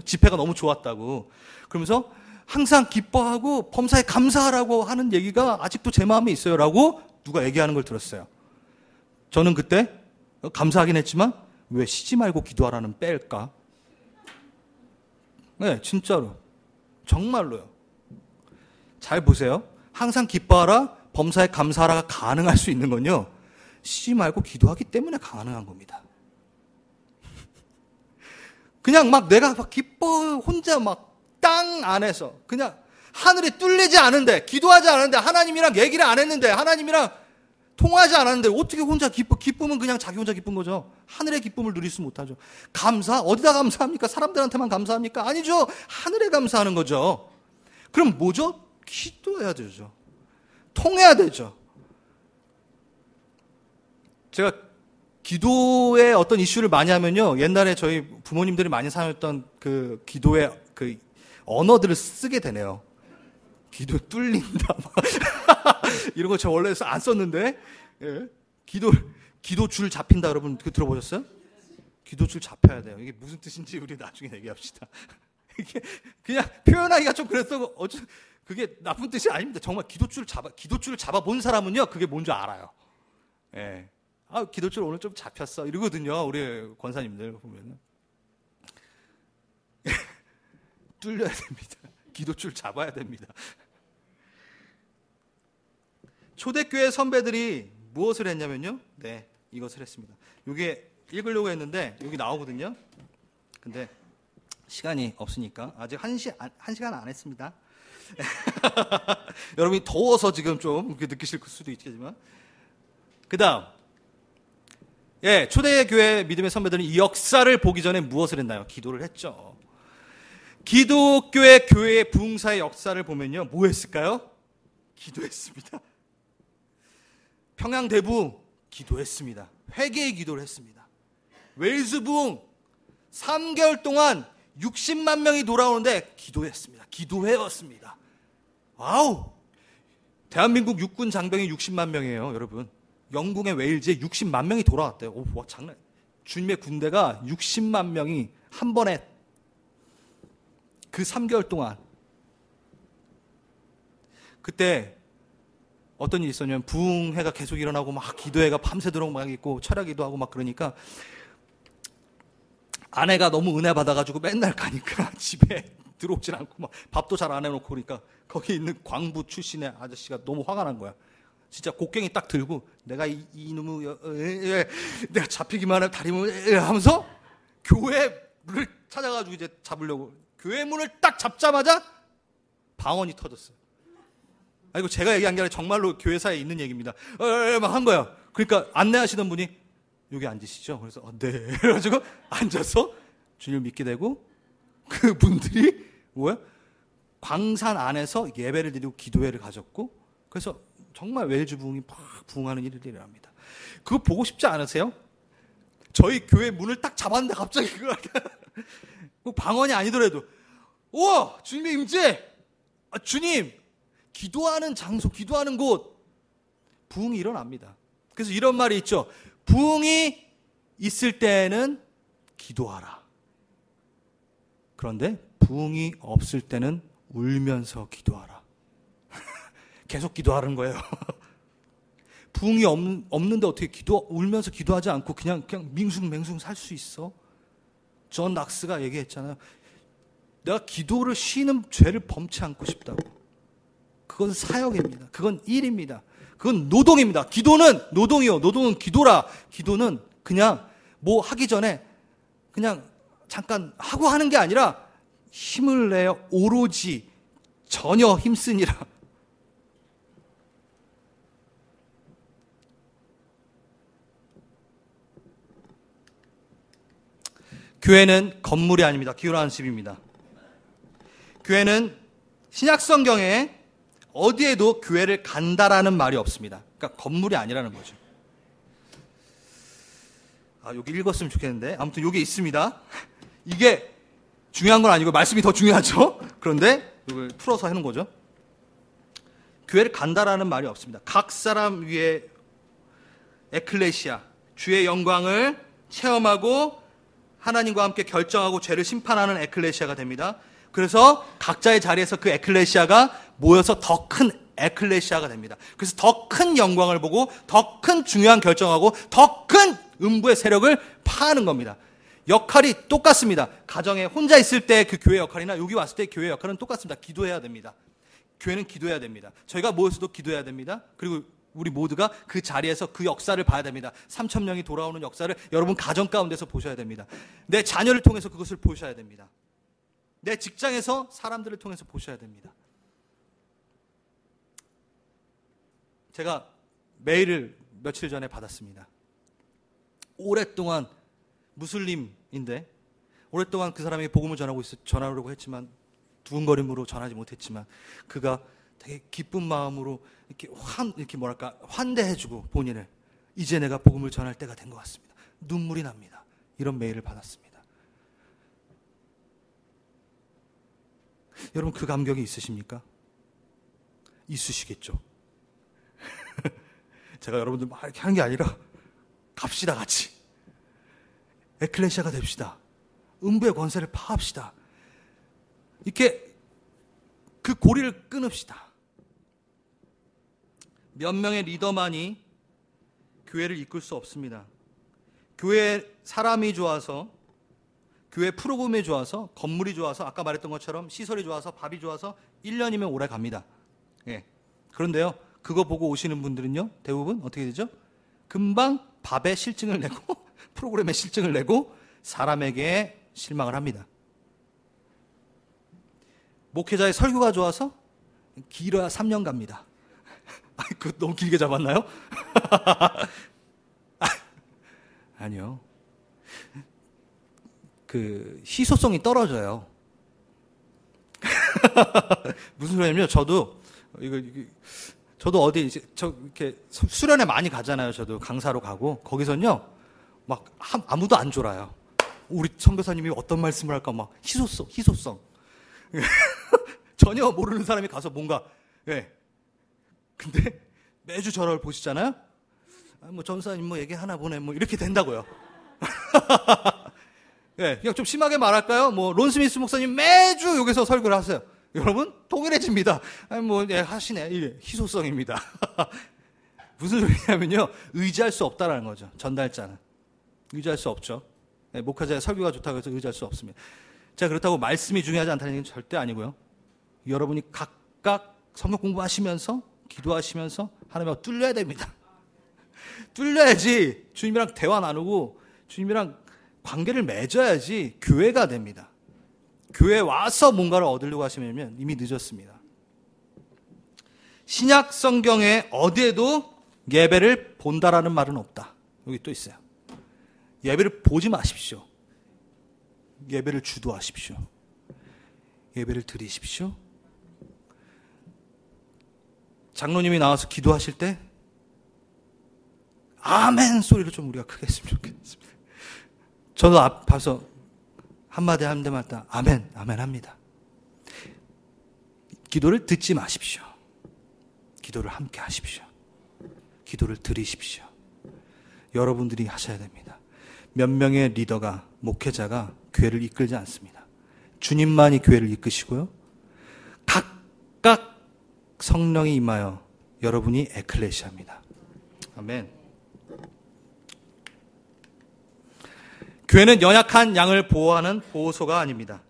집회가 너무 좋았다고. 그러면서 항상 기뻐하고 범사에 감사하라고 하는 얘기가 아직도 제 마음에 있어요라고 누가 얘기하는 걸 들었어요. 저는 그때 감사하긴 했지만 왜 쉬지 말고 기도하라는 뺄까? 네, 진짜로. 정말로요. 잘 보세요. 항상 기뻐하라, 범사에 감사하라가 가능할 수 있는 건요. 쉬지 말고 기도하기 때문에 가능한 겁니다. 그냥 막 내가 막 기뻐 혼자 막 땅 안에서 그냥 하늘이 뚫리지 않은데 기도하지 않았는데 하나님이랑 얘기를 안 했는데 하나님이랑 통화하지 않았는데 어떻게 혼자 기쁨은 그냥 자기 혼자 기쁜 거죠. 하늘의 기쁨을 누릴 수 못하죠. 감사? 어디다 감사합니까? 사람들한테만 감사합니까? 아니죠. 하늘에 감사하는 거죠. 그럼 뭐죠? 기도해야 되죠. 통해야 되죠. 제가 기도의 어떤 이슈를 많이 하면요. 옛날에 저희 부모님들이 많이 사용했던 그 기도의 그 언어들을 쓰게 되네요. 기도 뚫린다. 이런 거 저 원래 안 썼는데. 예. 기도 줄 잡힌다 여러분 그 들어보셨어요? 기도 줄 잡혀야 돼요. 이게 무슨 뜻인지 우리 나중에 얘기합시다. 이게 그냥 표현하기가 좀 그래서 그게 나쁜 뜻이 아닙니다. 정말 기도줄을 잡아 본 사람은요 그게 뭔지 알아요. 예. 아 기도줄 오늘 좀 잡혔어 이러거든요. 우리 권사님들 보면은 뚫려야 됩니다. 기도줄 잡아야 됩니다. 초대교회 선배들이 무엇을 했냐면요. 네, 이것을 했습니다. 이게 읽으려고 했는데 여기 나오거든요. 근데 시간이 없으니까 아직 한 시간 안 했습니다. 여러분이 더워서 지금 좀 느끼실 수도 있겠지만 그 다음 초대교회 믿음의 선배들은 이 역사를 보기 전에 무엇을 했나요? 기도를 했죠. 기독교의 교회의 부흥사의 역사를 보면요 뭐 했을까요? 기도했습니다. 평양대부 기도했습니다. 회개의 기도를 했습니다. 웨일즈 부흥 3개월 동안 60만 명이 돌아오는데 기도했습니다. 기도해왔습니다. 와우! 대한민국 육군 장병이 60만 명이에요, 여러분. 영국의 웨일즈에 60만 명이 돌아왔대요. 오, 와, 장난. 주님의 군대가 60만 명이 한 번에 그 3개월 동안 그때 어떤 일이 있었냐면 부흥회가 계속 일어나고 막 기도회가 밤새도록 막 있고 철야기도 하고 막 그러니까 아내가 너무 은혜 받아가지고 맨날 가니까 집에 들어오질 않고 막 밥도 잘 안 해놓고 그러니까 거기 있는 광부 출신의 아저씨가 너무 화가 난 거야. 진짜 곡괭이 딱 들고 내가 이놈의 내가 잡히기만 하면 다리를 하면서 교회를 찾아가지고 이제 잡으려고 교회 문을 딱 잡자마자 방언이 터졌어요. 이거 제가 얘기한 게 아니라 정말로 교회사에 있는 얘기입니다. 막 한 거야. 그러니까 안내하시던 분이 여기 앉으시죠. 그래서 네. 그래가지고 앉아서 주님을 믿게 되고 그분들이 뭐야? 광산 안에서 예배를 드리고 기도회를 가졌고 그래서 정말 웨일즈 부흥이 막 부흥하는 일이 일어납니다. 그거 보고 싶지 않으세요? 저희 교회 문을 딱 잡았는데 갑자기 그걸 방언이 아니더라도 우와 주님의 임재 주님 기도하는 장소 기도하는 곳 부흥이 일어납니다. 그래서 이런 말이 있죠. 부흥이 있을 때는 기도하라. 그런데 부흥이 없을 때는 울면서 기도하라. 계속 기도하는 거예요. 부흥이 없는데 어떻게 울면서 기도하지 않고 그냥 밍숭맹숭 살 수 있어? 존 낙스가 얘기했잖아요. 내가 기도를 쉬는 죄를 범치 않고 싶다고. 그건 사역입니다. 그건 일입니다. 그건 노동입니다. 기도는 노동이요. 노동은 기도라. 기도는 그냥 뭐 하기 전에 그냥 잠깐 하고 하는 게 아니라 힘을 내어 오로지 전혀 힘쓰니라. 교회는 건물이 아닙니다. 기울어진 집입니다. 교회는 신약성경에 어디에도 교회를 간다라는 말이 없습니다. 그러니까 건물이 아니라는 거죠. 여기 읽었으면 좋겠는데 아무튼 여기 있습니다. 이게 중요한 건 아니고 말씀이 더 중요하죠. 그런데 이걸 풀어서 해놓은 거죠. 교회를 간다라는 말이 없습니다. 각 사람 위에 에클레시아 주의 영광을 체험하고 하나님과 함께 결정하고 죄를 심판하는 에클레시아가 됩니다. 그래서 각자의 자리에서 그 에클레시아가 모여서 더 큰 에클레시아가 됩니다. 그래서 더 큰 영광을 보고 더 큰 중요한 결정하고 더 큰 음부의 세력을 파하는 겁니다. 역할이 똑같습니다. 가정에 혼자 있을 때 그 교회 역할이나 여기 왔을 때 교회 역할은 똑같습니다. 기도해야 됩니다. 교회는 기도해야 됩니다. 저희가 모여서도 기도해야 됩니다. 그리고 우리 모두가 그 자리에서 그 역사를 봐야 됩니다. 3,000명이 돌아오는 역사를 여러분 가정 가운데서 보셔야 됩니다. 내 자녀를 통해서 그것을 보셔야 됩니다. 내 직장에서 사람들을 통해서 보셔야 됩니다. 제가 메일을 며칠 전에 받았습니다. 오랫동안 무슬림인데 오랫동안 그 사람에게 복음을 전하려고 했지만 두근거림으로 전하지 못했지만 그가 되게 기쁜 마음으로 이렇게 환대해주고 본인을 이제 내가 복음을 전할 때가 된 것 같습니다. 눈물이 납니다. 이런 메일을 받았습니다. 여러분 그 감격이 있으십니까? 있으시겠죠. 제가 여러분들 막 이렇게 하는 게 아니라 갑시다 같이. 에클레시아가 됩시다. 음부의 권세를 파합시다. 이렇게 그 고리를 끊읍시다. 몇 명의 리더만이 교회를 이끌 수 없습니다. 교회 사람이 좋아서, 교회 프로그램이 좋아서, 건물이 좋아서, 아까 말했던 것처럼 시설이 좋아서, 밥이 좋아서 1년이면 오래 갑니다. 예. 그런데요, 그거 보고 오시는 분들은요, 대부분 어떻게 되죠? 금방 밥에 실증을 내고 프로그램에 실증을 내고 사람에게 실망을 합니다. 목회자의 설교가 좋아서 길어야 3년 갑니다. 그거 너무 길게 잡았나요? 아니요. 그 희소성이 떨어져요. 무슨 소리냐면요. 저도 어디 이제 이렇게 수련회 많이 가잖아요. 저도 강사로 가고 거기서는요. 막 아무도 안 졸아요. 우리 선교사님이 어떤 말씀을 할까 막 희소성. 전혀 모르는 사람이 가서 뭔가 예. 근데 매주 저를 보시잖아요. 뭐 전사님 뭐 얘기하나 보네 뭐 이렇게 된다고요. 예, 그냥 좀 심하게 말할까요? 뭐 론 스미스 목사님 매주 여기서 설교를 하세요. 여러분 동일해집니다. 아니 뭐 예, 하시네. 희소성입니다. 무슨 소리냐면요. 의지할 수 없다라는 거죠. 전달자는 의지할 수 없죠. 예, 목회자의 설교가 좋다고 해서 의지할 수 없습니다. 제가 그렇다고 말씀이 중요하지 않다는 얘기는 절대 아니고요. 여러분이 각각 성경 공부하시면서 기도하시면서 하나님과 뚫려야 됩니다. 뚫려야지 주님이랑 대화 나누고 주님이랑 관계를 맺어야지 교회가 됩니다. 교회에 와서 뭔가를 얻으려고 하시면 이미 늦었습니다. 신약 성경에 어디에도 예배를 본다라는 말은 없다. 여기 또 있어요. 예배를 보지 마십시오. 예배를 주도하십시오. 예배를 드리십시오. 장로님이 나와서 기도하실 때 아멘 소리를 좀 우리가 크게 했으면 좋겠습니다. 저도 앞에서 한마디 한 대마다 아멘 합니다. 기도를 듣지 마십시오. 기도를 함께 하십시오. 기도를 드리십시오. 여러분들이 하셔야 됩니다. 몇 명의 리더가, 목회자가 교회를 이끌지 않습니다. 주님만이 교회를 이끄시고요. 각각 성령이 임하여 여러분이 에클레시아입니다. 아멘. 교회는 연약한 양을 보호하는 보호소가 아닙니다.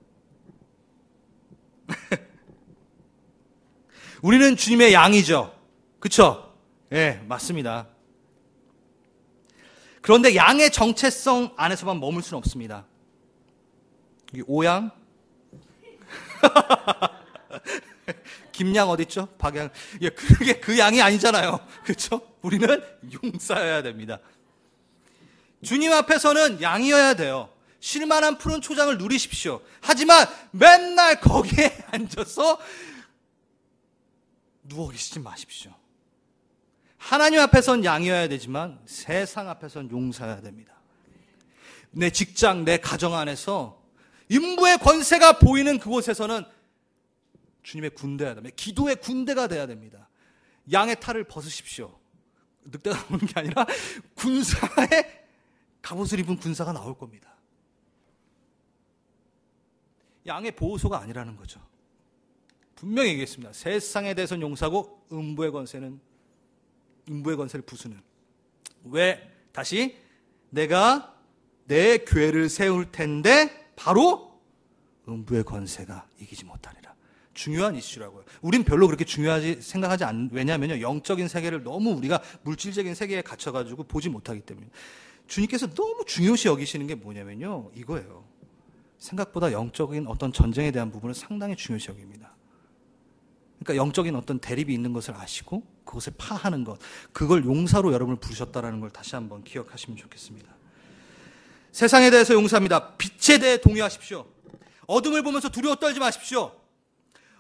우리는 주님의 양이죠. 그렇죠? 예, 맞습니다. 그런데 양의 정체성 안에서만 머물 수는 없습니다. 이 오양? 김양 어디 있죠? 박양. 예, 그게 그 양이 아니잖아요. 그렇죠? 우리는 용사여야 됩니다. 주님 앞에서는 양이어야 돼요. 쉴만한 푸른 초장을 누리십시오. 하지만 맨날 거기에 앉아서 누워 계시지 마십시오. 하나님 앞에서는 양이어야 되지만 세상 앞에서는 용사여야 됩니다. 내 직장, 내 가정 안에서 음부의 권세가 보이는 그곳에서는 주님의 군대가 됩니다. 기도의 군대가 돼야 됩니다. 양의 탈을 벗으십시오. 늑대가 나오는 게 아니라 군사의 갑옷을 입은 군사가 나올 겁니다. 양의 보호소가 아니라는 거죠. 분명히 얘기했습니다. 세상에 대해서는 용사고 음부의 권세를 부수는. 왜? 다시 내가 내 교회를 세울 텐데 바로 음부의 권세가 이기지 못하리라. 중요한 이슈라고요. 우린 별로 그렇게 중요하지 생각하지 않는, 왜냐하면요, 영적인 세계를 너무 우리가 물질적인 세계에 갇혀가지고 보지 못하기 때문에. 주님께서 너무 중요시 여기시는 게 뭐냐면요, 이거예요. 생각보다 영적인 어떤 전쟁에 대한 부분을 상당히 중요시 여깁니다. 그러니까 영적인 어떤 대립이 있는 것을 아시고 그것을 파하는 것, 그걸 용사로 여러분을 부르셨다는 걸 다시 한번 기억하시면 좋겠습니다. 세상에 대해서 용사입니다. 빛에 대해 동의하십시오. 어둠을 보면서 두려워 떨지 마십시오.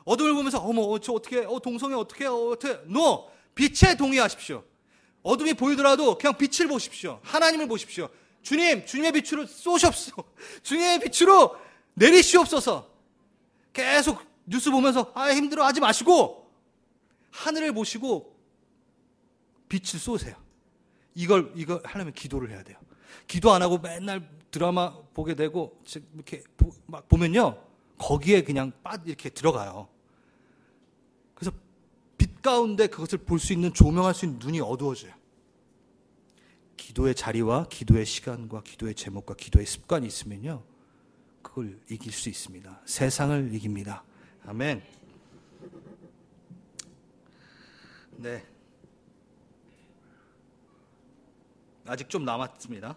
어둠을 보면서 저 어떻게 동성애 어떻게 no! 빛에 동의하십시오. 어둠이 보이더라도 그냥 빛을 보십시오. 하나님을 보십시오. 주님의 빛으로 쏘시옵소서. 주님의 빛으로 내리시옵소서. 계속 뉴스 보면서 힘들어 하지 마시고 하늘을 보시고 빛을 쏘세요. 이걸 하려면 기도를 해야 돼요. 기도 안 하고 맨날 드라마 보게 되고 이렇게 막 보면요, 거기에 그냥 이렇게 들어가요. 그래서 빛 가운데 그것을 볼 수 있는, 조명할 수 있는 눈이 어두워져요. 기도의 자리와 기도의 시간과 기도의 제목과 기도의 습관이 있으면요, 그걸 이길 수 있습니다. 세상을 이깁니다. 아멘. 네. 아직 좀 남았습니다.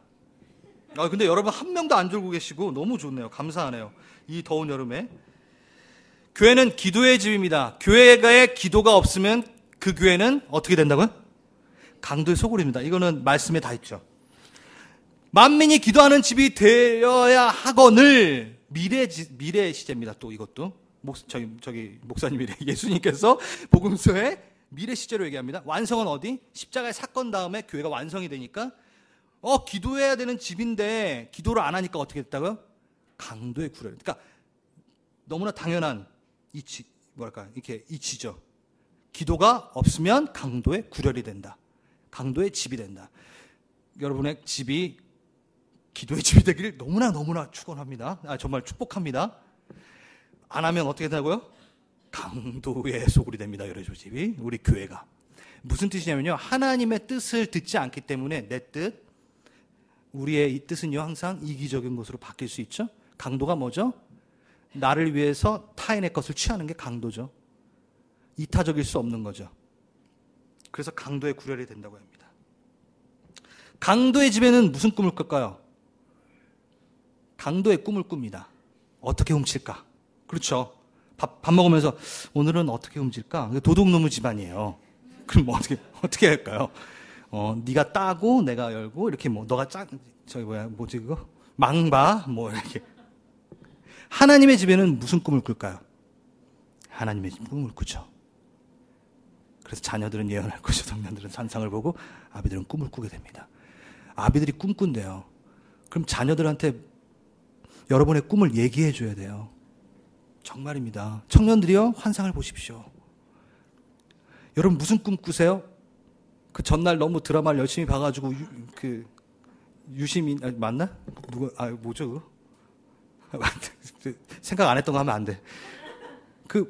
근데 여러분 한 명도 안 졸고 계시고 너무 좋네요. 감사하네요. 이 더운 여름에. 교회는 기도의 집입니다. 교회에 기도가 없으면 그 교회는 어떻게 된다고요? 강도의 소굴입니다. 이거는 말씀에 다 있죠. 만민이 기도하는 집이 되어야 하거늘, 미래 시제입니다. 또 이것도 저기 목사님이래, 예수님께서 복음서에 미래 시제로 얘기합니다. 완성은 어디? 십자가의 사건 다음에 교회가 완성이 되니까 기도해야 되는 집인데 기도를 안 하니까 어떻게 됐다고요? 강도의 구렬. 그러니까 너무나 당연한 이치죠. 기도가 없으면 강도의 구렬이 된다. 강도의 집이 된다. 여러분의 집이 기도의 집이 되기를 너무나 축원합니다. 정말 축복합니다. 안 하면 어떻게 된다고요? 강도의 소굴이 됩니다. 여러분 집이, 우리 교회가. 무슨 뜻이냐면요, 하나님의 뜻을 듣지 않기 때문에 내 뜻, 우리의 이 뜻은요 항상 이기적인 것으로 바뀔 수 있죠. 강도가 뭐죠? 나를 위해서 타인의 것을 취하는 게 강도죠. 이타적일 수 없는 거죠. 그래서 강도의 구렬이 된다고 합니다. 강도의 집에는 무슨 꿈을 꿀까요? 강도의 꿈을 꿉니다. 어떻게 훔칠까? 그렇죠. 밥 먹으면서 오늘은 어떻게 훔칠까? 도둑놈의 집안이에요. 그럼 뭐 어떻게 할까요? 네가 따고 내가 열고 이렇게 너가 뭐지 그거? 망봐 이렇게. 하나님의 집에는 무슨 꿈을 꿀까요? 하나님의 꿈을 꾸죠. 그래서 자녀들은 예언할 것이요 청년들은 환상을 보고 아비들은 꿈을 꾸게 됩니다. 아비들이 꿈꾼대요. 그럼 자녀들한테 여러분의 꿈을 얘기해 줘야 돼요. 정말입니다. 청년들이요, 환상을 보십시오. 여러분 무슨 꿈 꾸세요? 그 전날 너무 드라마를 열심히 봐가지고 유시민 맞나? 뭐죠 그거? 생각 안 했던 거 하면 안 돼.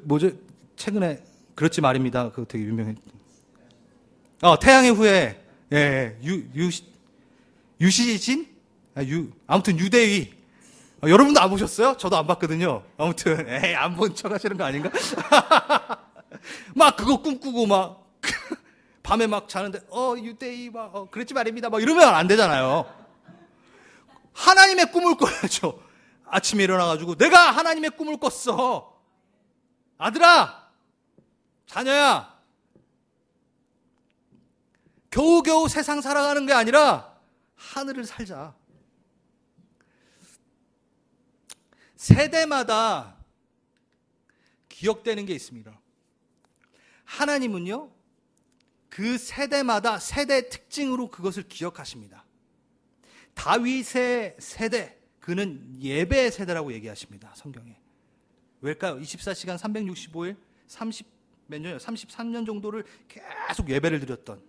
뭐죠? 최근에 그렇지 말입니다. 그거 되게 유명해. 태양의 후예. 예, 유시진? 아무튼 유대위. 여러분도 안 보셨어요? 저도 안 봤거든요. 아무튼 안 본 척 하시는 거 아닌가? 막 그거 꿈꾸고 막 밤에 막 자는데 유대위 그랬지 말입니다. 이러면 안 되잖아요. 하나님의 꿈을 꿔야죠. 아침에 일어나가지고 내가 하나님의 꿈을 꿨어. 아들아, 자녀야, 겨우겨우 세상 살아가는 게 아니라 하늘을 살자. 세대마다 기억되는 게 있습니다. 하나님은요, 그 세대마다 세대 특징으로 그것을 기억하십니다. 다윗의 세대, 그는 예배의 세대라고 얘기하십니다. 성경에. 왜일까요? 24시간 365일 33년 정도를 계속 예배를 드렸던,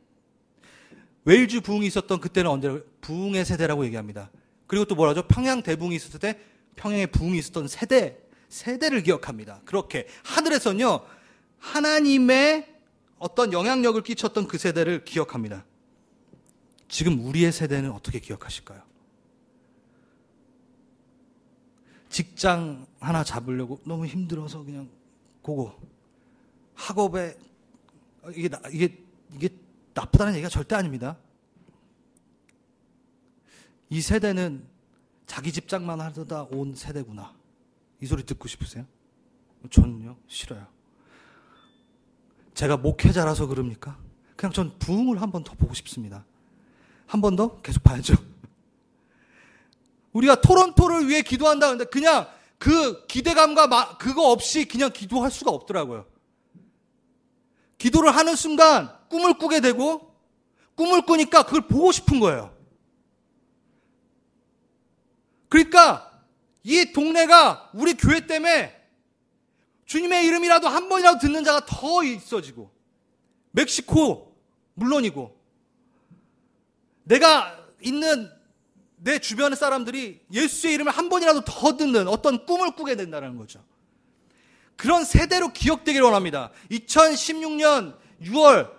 웨일즈 부흥이 있었던 그때는 언제 부흥의 세대라고 얘기합니다. 그리고 또 뭐라죠? 평양 대부흥이 있었을 때 평양의 부흥이 있었던 세대를 기억합니다. 그렇게 하늘에서는요, 하나님의 어떤 영향력을 끼쳤던 그 세대를 기억합니다. 지금 우리의 세대는 어떻게 기억하실까요? 직장 하나 잡으려고 너무 힘들어서 그냥 학업에 이게 나쁘다는 얘기가 절대 아닙니다. 이 세대는 자기 집장만 하다 온 세대구나. 이 소리 듣고 싶으세요? 저는요, 싫어요. 제가 목회자라서 그럽니까? 그냥 전 부흥을 한 번 더 보고 싶습니다. 한 번 더 계속 봐야죠. 우리가 토론토를 위해 기도한다는데 그냥 그 기대감과 그거 없이 그냥 기도할 수가 없더라고요. 기도를 하는 순간 꿈을 꾸게 되고, 꿈을 꾸니까 그걸 보고 싶은 거예요. 그러니까 이 동네가 우리 교회 때문에 주님의 이름이라도 한 번이라도 듣는 자가 더 있어지고, 멕시코 물론이고 내가 있는 내 주변의 사람들이 예수의 이름을 한 번이라도 더 듣는 어떤 꿈을 꾸게 된다는 거죠. 그런 세대로 기억되기를 원합니다. 2016년 6월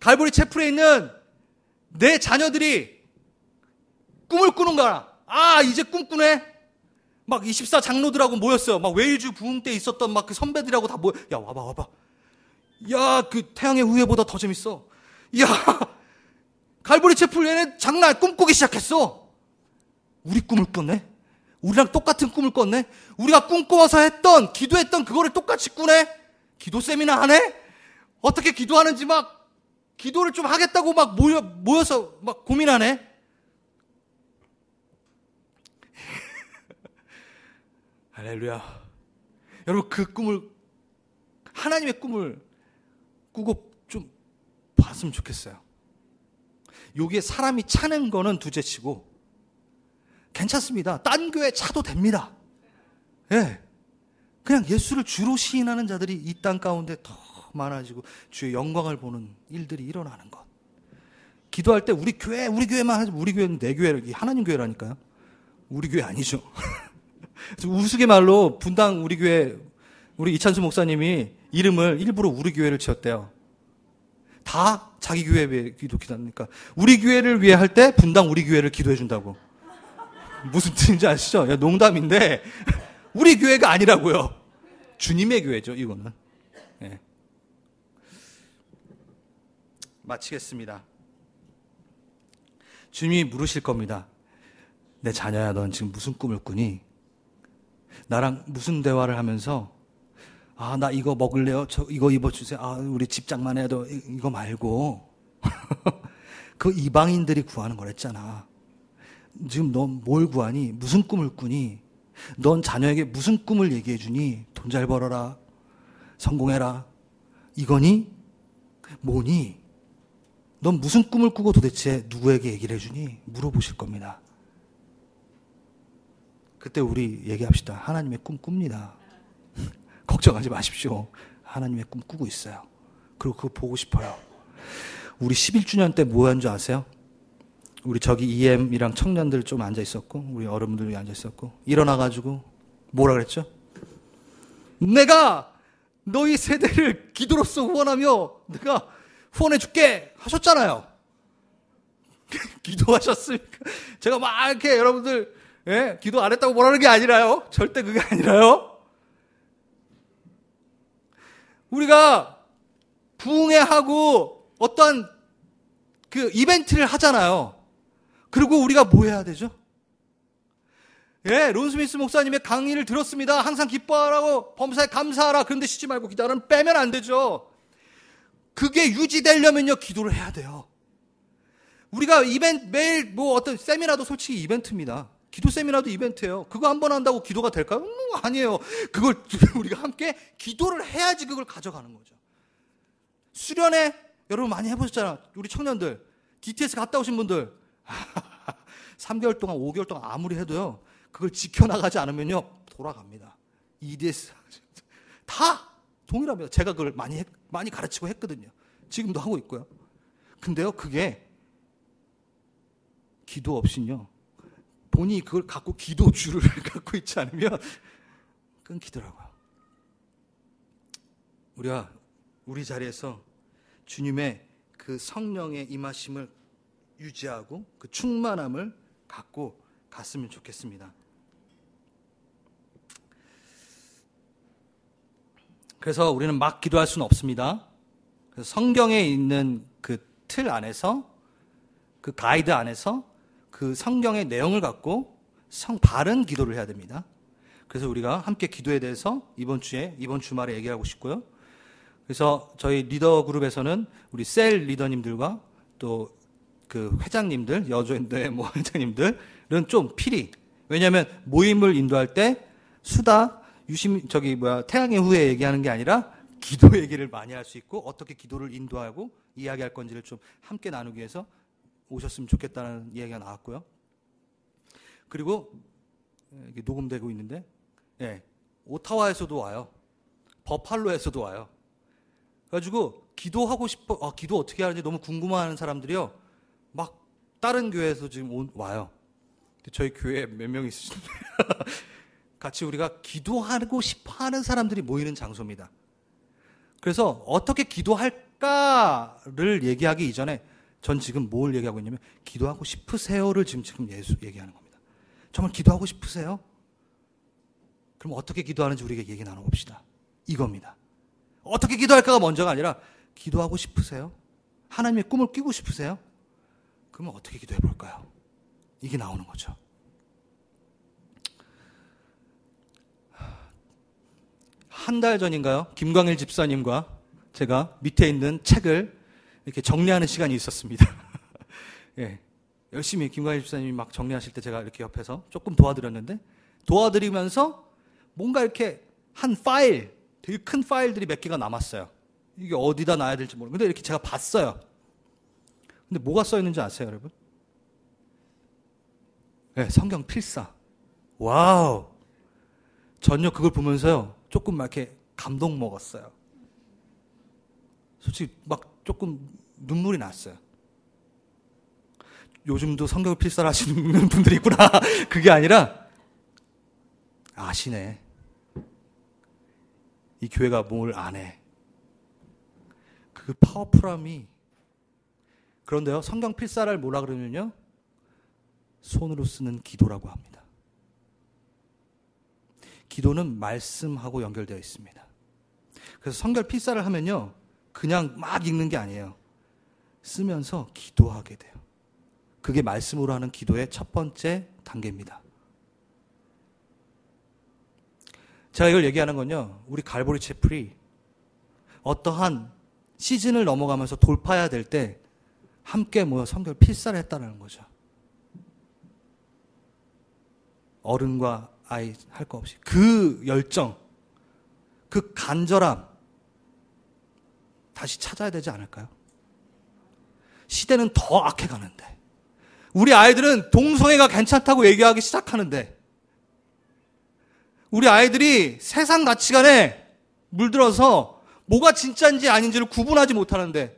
갈보리 채플에 있는 내 자녀들이 꿈을 꾸는 거야. 아, 이제 꿈꾸네? 막 24 장로들하고 모였어요. 막 웨일즈 부흥 때 있었던 막 그 선배들하고 다 모여. 야, 와봐. 야, 그 태양의 후예보다 더 재밌어. 야, 갈보리 채플 얘네 장난 꿈꾸기 시작했어. 우리 꿈을 꿨네? 우리랑 똑같은 꿈을 꿨네? 우리가 꿈꿔서 했던, 기도했던 그거를 똑같이 꾸네? 기도 세미나 하네? 어떻게 기도하는지 막 기도를 좀 하겠다고 막 모여서 막 고민하네? 할렐루야. 여러분, 그 꿈을, 하나님의 꿈을 꾸고 좀 봤으면 좋겠어요. 여기에 사람이 차는 거는 둘째치고 괜찮습니다. 딴 교회 차도 됩니다. 예. 그냥 예수를 주로 시인하는 자들이 이 땅 가운데 더 많아지고 주의 영광을 보는 일들이 일어나는 것. 기도할 때 우리 교회만 하지. 우리 교회는 내 교회를, 하나님 교회라니까요. 우리 교회 아니죠. 우스갯말로 분당 우리 교회, 우리 이찬수 목사님이 이름을 일부러 우리 교회를 지었대요. 다 자기 교회 위해 기도하니까. 우리 교회를 위해 할 때 분당 우리 교회를 기도해 준다고. 무슨 뜻인지 아시죠? 농담인데 우리 교회가 아니라고요. 주님의 교회죠, 이거는. 네. 마치겠습니다. 주님이 물으실 겁니다. 내 자녀야, 넌 지금 무슨 꿈을 꾸니? 나랑 무슨 대화를 하면서 아, 나 이거 먹을래요? 저 이거 입어주세요. 아, 우리 집장만 해도 이거 말고 그 이방인들이 구하는 거랬잖아. 지금 넌 뭘 구하니? 무슨 꿈을 꾸니? 넌 자녀에게 무슨 꿈을 얘기해 주니? 돈 잘 벌어라. 성공해라. 이거니? 뭐니? 넌 무슨 꿈을 꾸고 도대체 누구에게 얘기를 해주니? 물어보실 겁니다. 그때 우리 얘기합시다. 하나님의 꿈 꿉니다. 걱정하지 마십시오. 하나님의 꿈 꾸고 있어요. 그리고 그거 보고 싶어요. 우리 11주년 때 뭐 한 줄 아세요? 우리 저기 EM이랑 청년들 좀 앉아 있었고, 우리 어른들이 앉아 있었고, 일어나가지고 뭐라 그랬죠? 내가 너희 세대를 기도로서 후원하며 내가 후원해 줄게 하셨잖아요. 기도하셨습니까? 제가 막 이렇게 여러분들, 예? 기도 안 했다고 뭐라는 게 아니라요. 절대 그게 아니라요. 우리가 부흥회하고 어떤 그 이벤트를 하잖아요. 그리고 우리가 뭐 해야 되죠? 예, 론 스미스 목사님의 강의를 들었습니다. 항상 기뻐하라고, 범사에 감사하라. 그런데 쉬지 말고 기도하라는 빼면 안 되죠. 그게 유지되려면요, 기도를 해야 돼요. 우리가 매일 뭐 어떤 세미나도 솔직히 이벤트입니다. 기도 세미나도 이벤트예요. 그거 한 번 한다고 기도가 될까요? 아니에요. 그걸 우리가 함께 기도를 해야지 그걸 가져가는 거죠. 수련회 여러분 많이 해보셨잖아요. 우리 청년들 DTS 갔다 오신 분들 3개월 동안 5개월 동안 아무리 해도요, 그걸 지켜나가지 않으면요 돌아갑니다. EDS 다 동일합니다. 제가 그걸 많이 가르치고 했거든요. 지금도 하고 있고요. 근데요, 그게 기도 없이요, 본인이 그걸 갖고 기도주를 갖고 있지 않으면 끊기더라고요. 우리가 우리 자리에서 주님의 그 성령의 임하심을 유지하고 그 충만함을 갖고 갔으면 좋겠습니다. 그래서 우리는 막 기도할 수는 없습니다. 그래서 성경에 있는 그 틀 안에서, 그 가이드 안에서 그 성경의 내용을 갖고 바른 기도를 해야 됩니다. 그래서 우리가 함께 기도에 대해서 이번 주말에 얘기하고 싶고요. 그래서 저희 리더 그룹에서는 우리 셀 리더님들과 또 그 회장님들, 여조인대 뭐 회장님들은 좀 필히, 왜냐하면 모임을 인도할 때 수다, 태양의 후예 얘기하는 게 아니라 기도 얘기를 많이 할 수 있고 어떻게 기도를 인도하고 이야기할 건지를 좀 함께 나누기 위해서 오셨으면 좋겠다는 이야기가 나왔고요. 그리고 이게 녹음되고 있는데, 예, 오타와에서도 와요. 버팔로에서도 와요. 그래가지고 기도하고 싶어, 기도 어떻게 하는지 너무 궁금해하는 사람들이요, 다른 교회에서 지금 와요. 저희 교회에 몇 명 있으신데 같이 우리가 기도하고 싶어하는 사람들이 모이는 장소입니다. 그래서 어떻게 기도할까를 얘기하기 이전에 전 지금 뭘 얘기하고 있냐면 기도하고 싶으세요를 지금 예수 얘기하는 겁니다. 정말 기도하고 싶으세요? 그럼 어떻게 기도하는지 우리가 얘기 나눠봅시다. 이겁니다. 어떻게 기도할까가 먼저가 아니라 기도하고 싶으세요? 하나님의 꿈을 꾸고 싶으세요? 그러면 어떻게 기도해 볼까요? 이게 나오는 거죠. 한 달 전인가요? 김광일 집사님과 제가 밑에 있는 책을 이렇게 정리하는 시간이 있었습니다. 예, 열심히 김광일 집사님이 막 정리하실 때 제가 이렇게 옆에서 조금 도와드렸는데, 도와드리면서 뭔가 이렇게 한 파일, 되게 큰 파일들이 몇 개가 남았어요. 이게 어디다 놔야 될지 모르겠는데 이렇게 제가 봤어요. 근데 뭐가 써 있는지 아세요, 여러분? 네, 성경 필사. 와우. 전혀 그걸 보면서요, 조금 막 이렇게 감동 먹었어요. 솔직히 막 조금 눈물이 났어요. 요즘도 성경을 필사를 하시는 분들이 있구나. 그게 아니라, 아시네. 이 교회가 뭘 안 해. 그 파워풀함이. 그런데요, 성경 필사를 뭐라 그러면요, 손으로 쓰는 기도라고 합니다. 기도는 말씀하고 연결되어 있습니다. 그래서 성경 필사를 하면요, 그냥 막 읽는 게 아니에요. 쓰면서 기도하게 돼요. 그게 말씀으로 하는 기도의 첫 번째 단계입니다. 제가 이걸 얘기하는 건요, 우리 갈보리 채플이 어떠한 시즌을 넘어가면서 돌파해야 될 때 함께 모여 성경 필사를 했다는 거죠. 어른과 아이 할 거 없이 그 열정, 그 간절함 다시 찾아야 되지 않을까요? 시대는 더 악해가는데, 우리 아이들은 동성애가 괜찮다고 얘기하기 시작하는데, 우리 아이들이 세상 가치관에 물들어서 뭐가 진짜인지 아닌지를 구분하지 못하는데,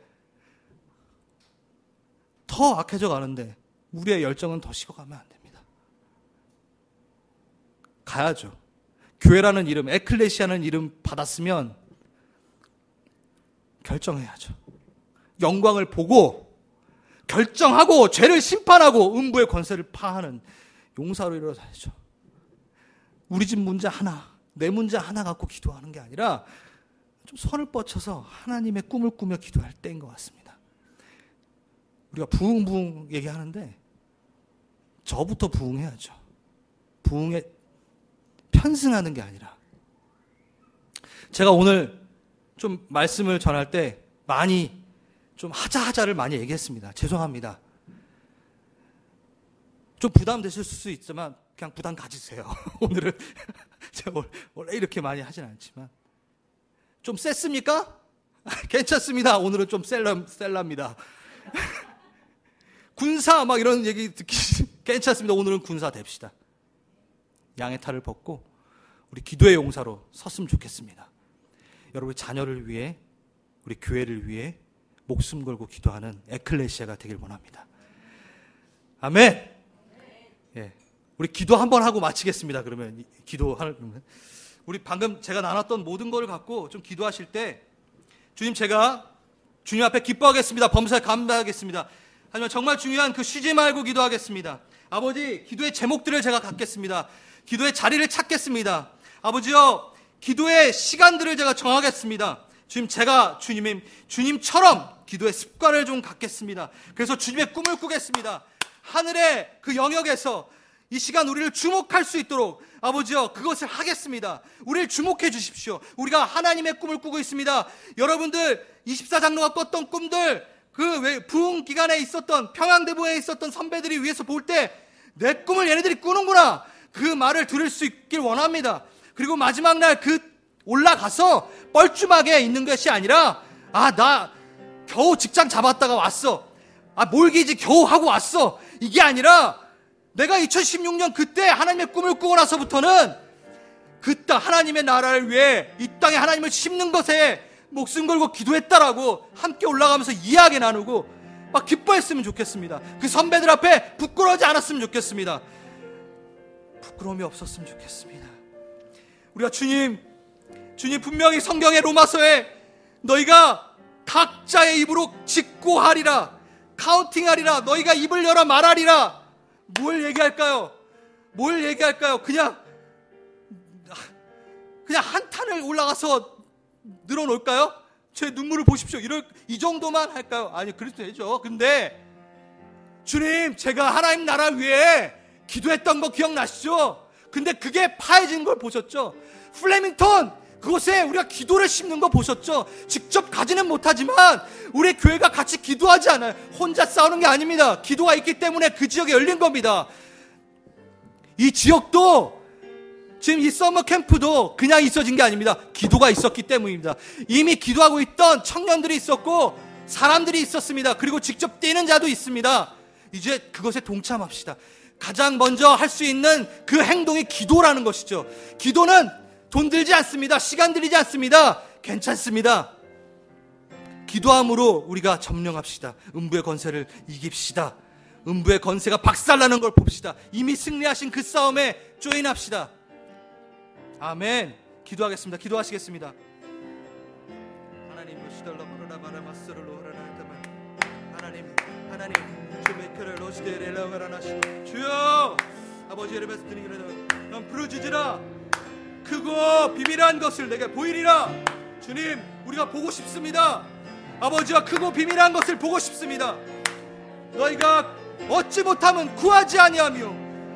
더 악해져 가는데 우리의 열정은 더 식어가면 안 됩니다. 가야죠. 교회라는 이름, 에클레시아라는 이름 받았으면 결정해야죠. 영광을 보고 결정하고 죄를 심판하고 음부의 권세를 파하는 용사로 일어서야죠. 우리 집 문제 하나, 내 문제 하나 갖고 기도하는 게 아니라 좀 선을 뻗쳐서 하나님의 꿈을 꾸며 기도할 때인 것 같습니다. 우리가 부흥 얘기하는데 저부터 부흥해야죠. 부흥에 편승하는 게 아니라. 제가 오늘 좀 말씀을 전할 때 많이 좀 하자를 많이 얘기했습니다. 죄송합니다. 좀 부담되실 수 있지만 그냥 부담 가지세요. 오늘은 제가 원래 이렇게 많이 하진 않지만 좀 셌습니까? 괜찮습니다. 오늘은 좀 셀랍니다. 군사 막 이런 얘기 듣기 괜찮습니다. 오늘은 군사 됩시다. 양의 탈을 벗고 우리 기도의 용사로 섰으면 좋겠습니다. 여러분의 자녀를 위해, 우리 교회를 위해 목숨 걸고 기도하는 에클레시아가 되길 원합니다. 아멘. 예, 우리 기도 한번 하고 마치겠습니다. 그러면 기도하는, 우리 방금 제가 나눴던 모든 거를 갖고 좀 기도하실 때, 주님, 제가 주님 앞에 기뻐하겠습니다. 범사에 감사하겠습니다. 하지만 정말 중요한 그 쉬지 말고 기도하겠습니다. 아버지, 기도의 제목들을 제가 갖겠습니다. 기도의 자리를 찾겠습니다. 아버지요, 기도의 시간들을 제가 정하겠습니다. 주님, 제가 주님처럼 기도의 습관을 좀 갖겠습니다. 그래서 주님의 꿈을 꾸겠습니다. 하늘의 그 영역에서 이 시간 우리를 주목할 수 있도록 아버지요, 그것을 하겠습니다. 우리를 주목해 주십시오. 우리가 하나님의 꿈을 꾸고 있습니다. 여러분들 24장로가 꿨던 꿈들, 그 부흥 기간에 있었던, 평양대부에 있었던 선배들이 위에서 볼 때 내 꿈을 얘네들이 꾸는구나, 그 말을 들을 수 있길 원합니다. 그리고 마지막 날 그 올라가서 뻘쭘하게 있는 것이 아니라, 나 겨우 직장 잡았다가 왔어, 몰기지 겨우 하고 왔어, 이게 아니라 내가 2016년 그때 하나님의 꿈을 꾸고 나서부터는 그 땅, 하나님의 나라를 위해 이 땅에 하나님을 심는 것에 목숨 걸고 기도했다라고 함께 올라가면서 이야기 나누고, 막 기뻐했으면 좋겠습니다. 그 선배들 앞에 부끄러워하지 않았으면 좋겠습니다. 부끄러움이 없었으면 좋겠습니다. 우리가 주님 분명히 성경의 로마서에 너희가 각자의 입으로 직고하리라, 카운팅하리라, 너희가 입을 열어 말하리라. 뭘 얘기할까요? 그냥 한탄을 올라가서 늘어놓을까요? 제 눈물을 보십시오. 이 정도만 할까요? 아니, 그래도 되죠. 근데 주님, 제가 하나님 나라 위해 기도했던 거 기억나시죠? 근데 그게 파해진 걸 보셨죠? 플레밍턴, 그곳에 우리가 기도를 심는 거 보셨죠? 직접 가지는 못하지만 우리 교회가 같이 기도하지 않아요. 혼자 싸우는 게 아닙니다. 기도가 있기 때문에 그 지역에 열린 겁니다. 이 지역도 지금 이 서머 캠프도 그냥 있어진 게 아닙니다. 기도가 있었기 때문입니다. 이미 기도하고 있던 청년들이 있었고 사람들이 있었습니다. 그리고 직접 뛰는 자도 있습니다. 이제 그것에 동참합시다. 가장 먼저 할 수 있는 그 행동이 기도라는 것이죠. 기도는 돈 들지 않습니다. 시간 들이지 않습니다. 괜찮습니다. 기도함으로 우리가 점령합시다. 음부의 권세를 이깁시다. 음부의 권세가 박살나는 걸 봅시다. 이미 승리하신 그 싸움에 조인합시다. 아멘. 기도하겠습니다. 기도하시겠습니다. 하나님 주여, 아버지 이름에서 드리기를 넌 부르짖으라. 크고 비밀한 것을 내게 보이리라. 주님, 우리가 보고 싶습니다. 아버지와 크고 비밀한 것을 보고 싶습니다. 너희가 얻지 못하면 구하지 아니하며,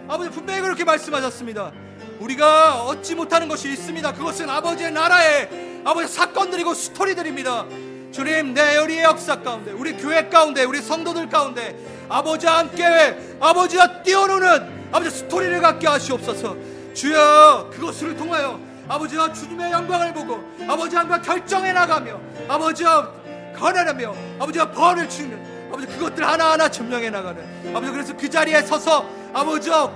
아버지 분명히 그렇게 말씀하셨습니다. 우리가 얻지 못하는 것이 있습니다. 그것은 아버지의 나라의 아버지 사건들이고 스토리들입니다. 주님, 내 우리의 역사 가운데, 우리 교회 가운데, 우리 성도들 가운데 아버지와 함께 아버지와 뛰어노는 아버지 스토리를 갖게 하시옵소서. 주여, 그것을 통하여 아버지와 주님의 영광을 보고 아버지와 함께 결정해 나가며 아버지와 건하며 아버지와 벌을 주는 아버지, 그것들 하나하나 점령해 나가는 아버지, 그래서 그 자리에 서서 아버지와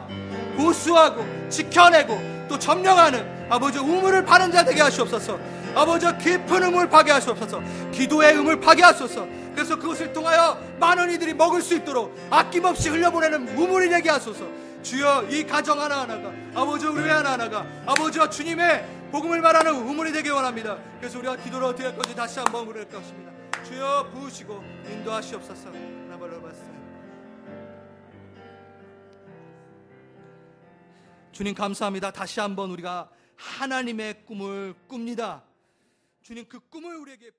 보수하고 지켜내고 또 점령하는 아버지 우물을 파는 자 되게 하시옵소서. 아버지와 깊은 우물 파게 하시옵소서. 기도의 우물 파게 하소서. 그래서 그것을 통하여 많은 이들이 먹을 수 있도록 아낌없이 흘려보내는 우물이 되게 하소서. 주여, 이 가정 하나하나가 아버지 우리 회 하나하나가 아버지와 주님의 복음을 말하는 우물이 되게 원합니다. 그래서 우리가 기도를 어떻게 할 건지 다시 한번 물을 것입니다. 주여, 부으시고 인도하시옵소서. 주님 감사합니다. 다시 한번 우리가 하나님의 꿈을 꿉니다. 주님, 그 꿈을 우리에게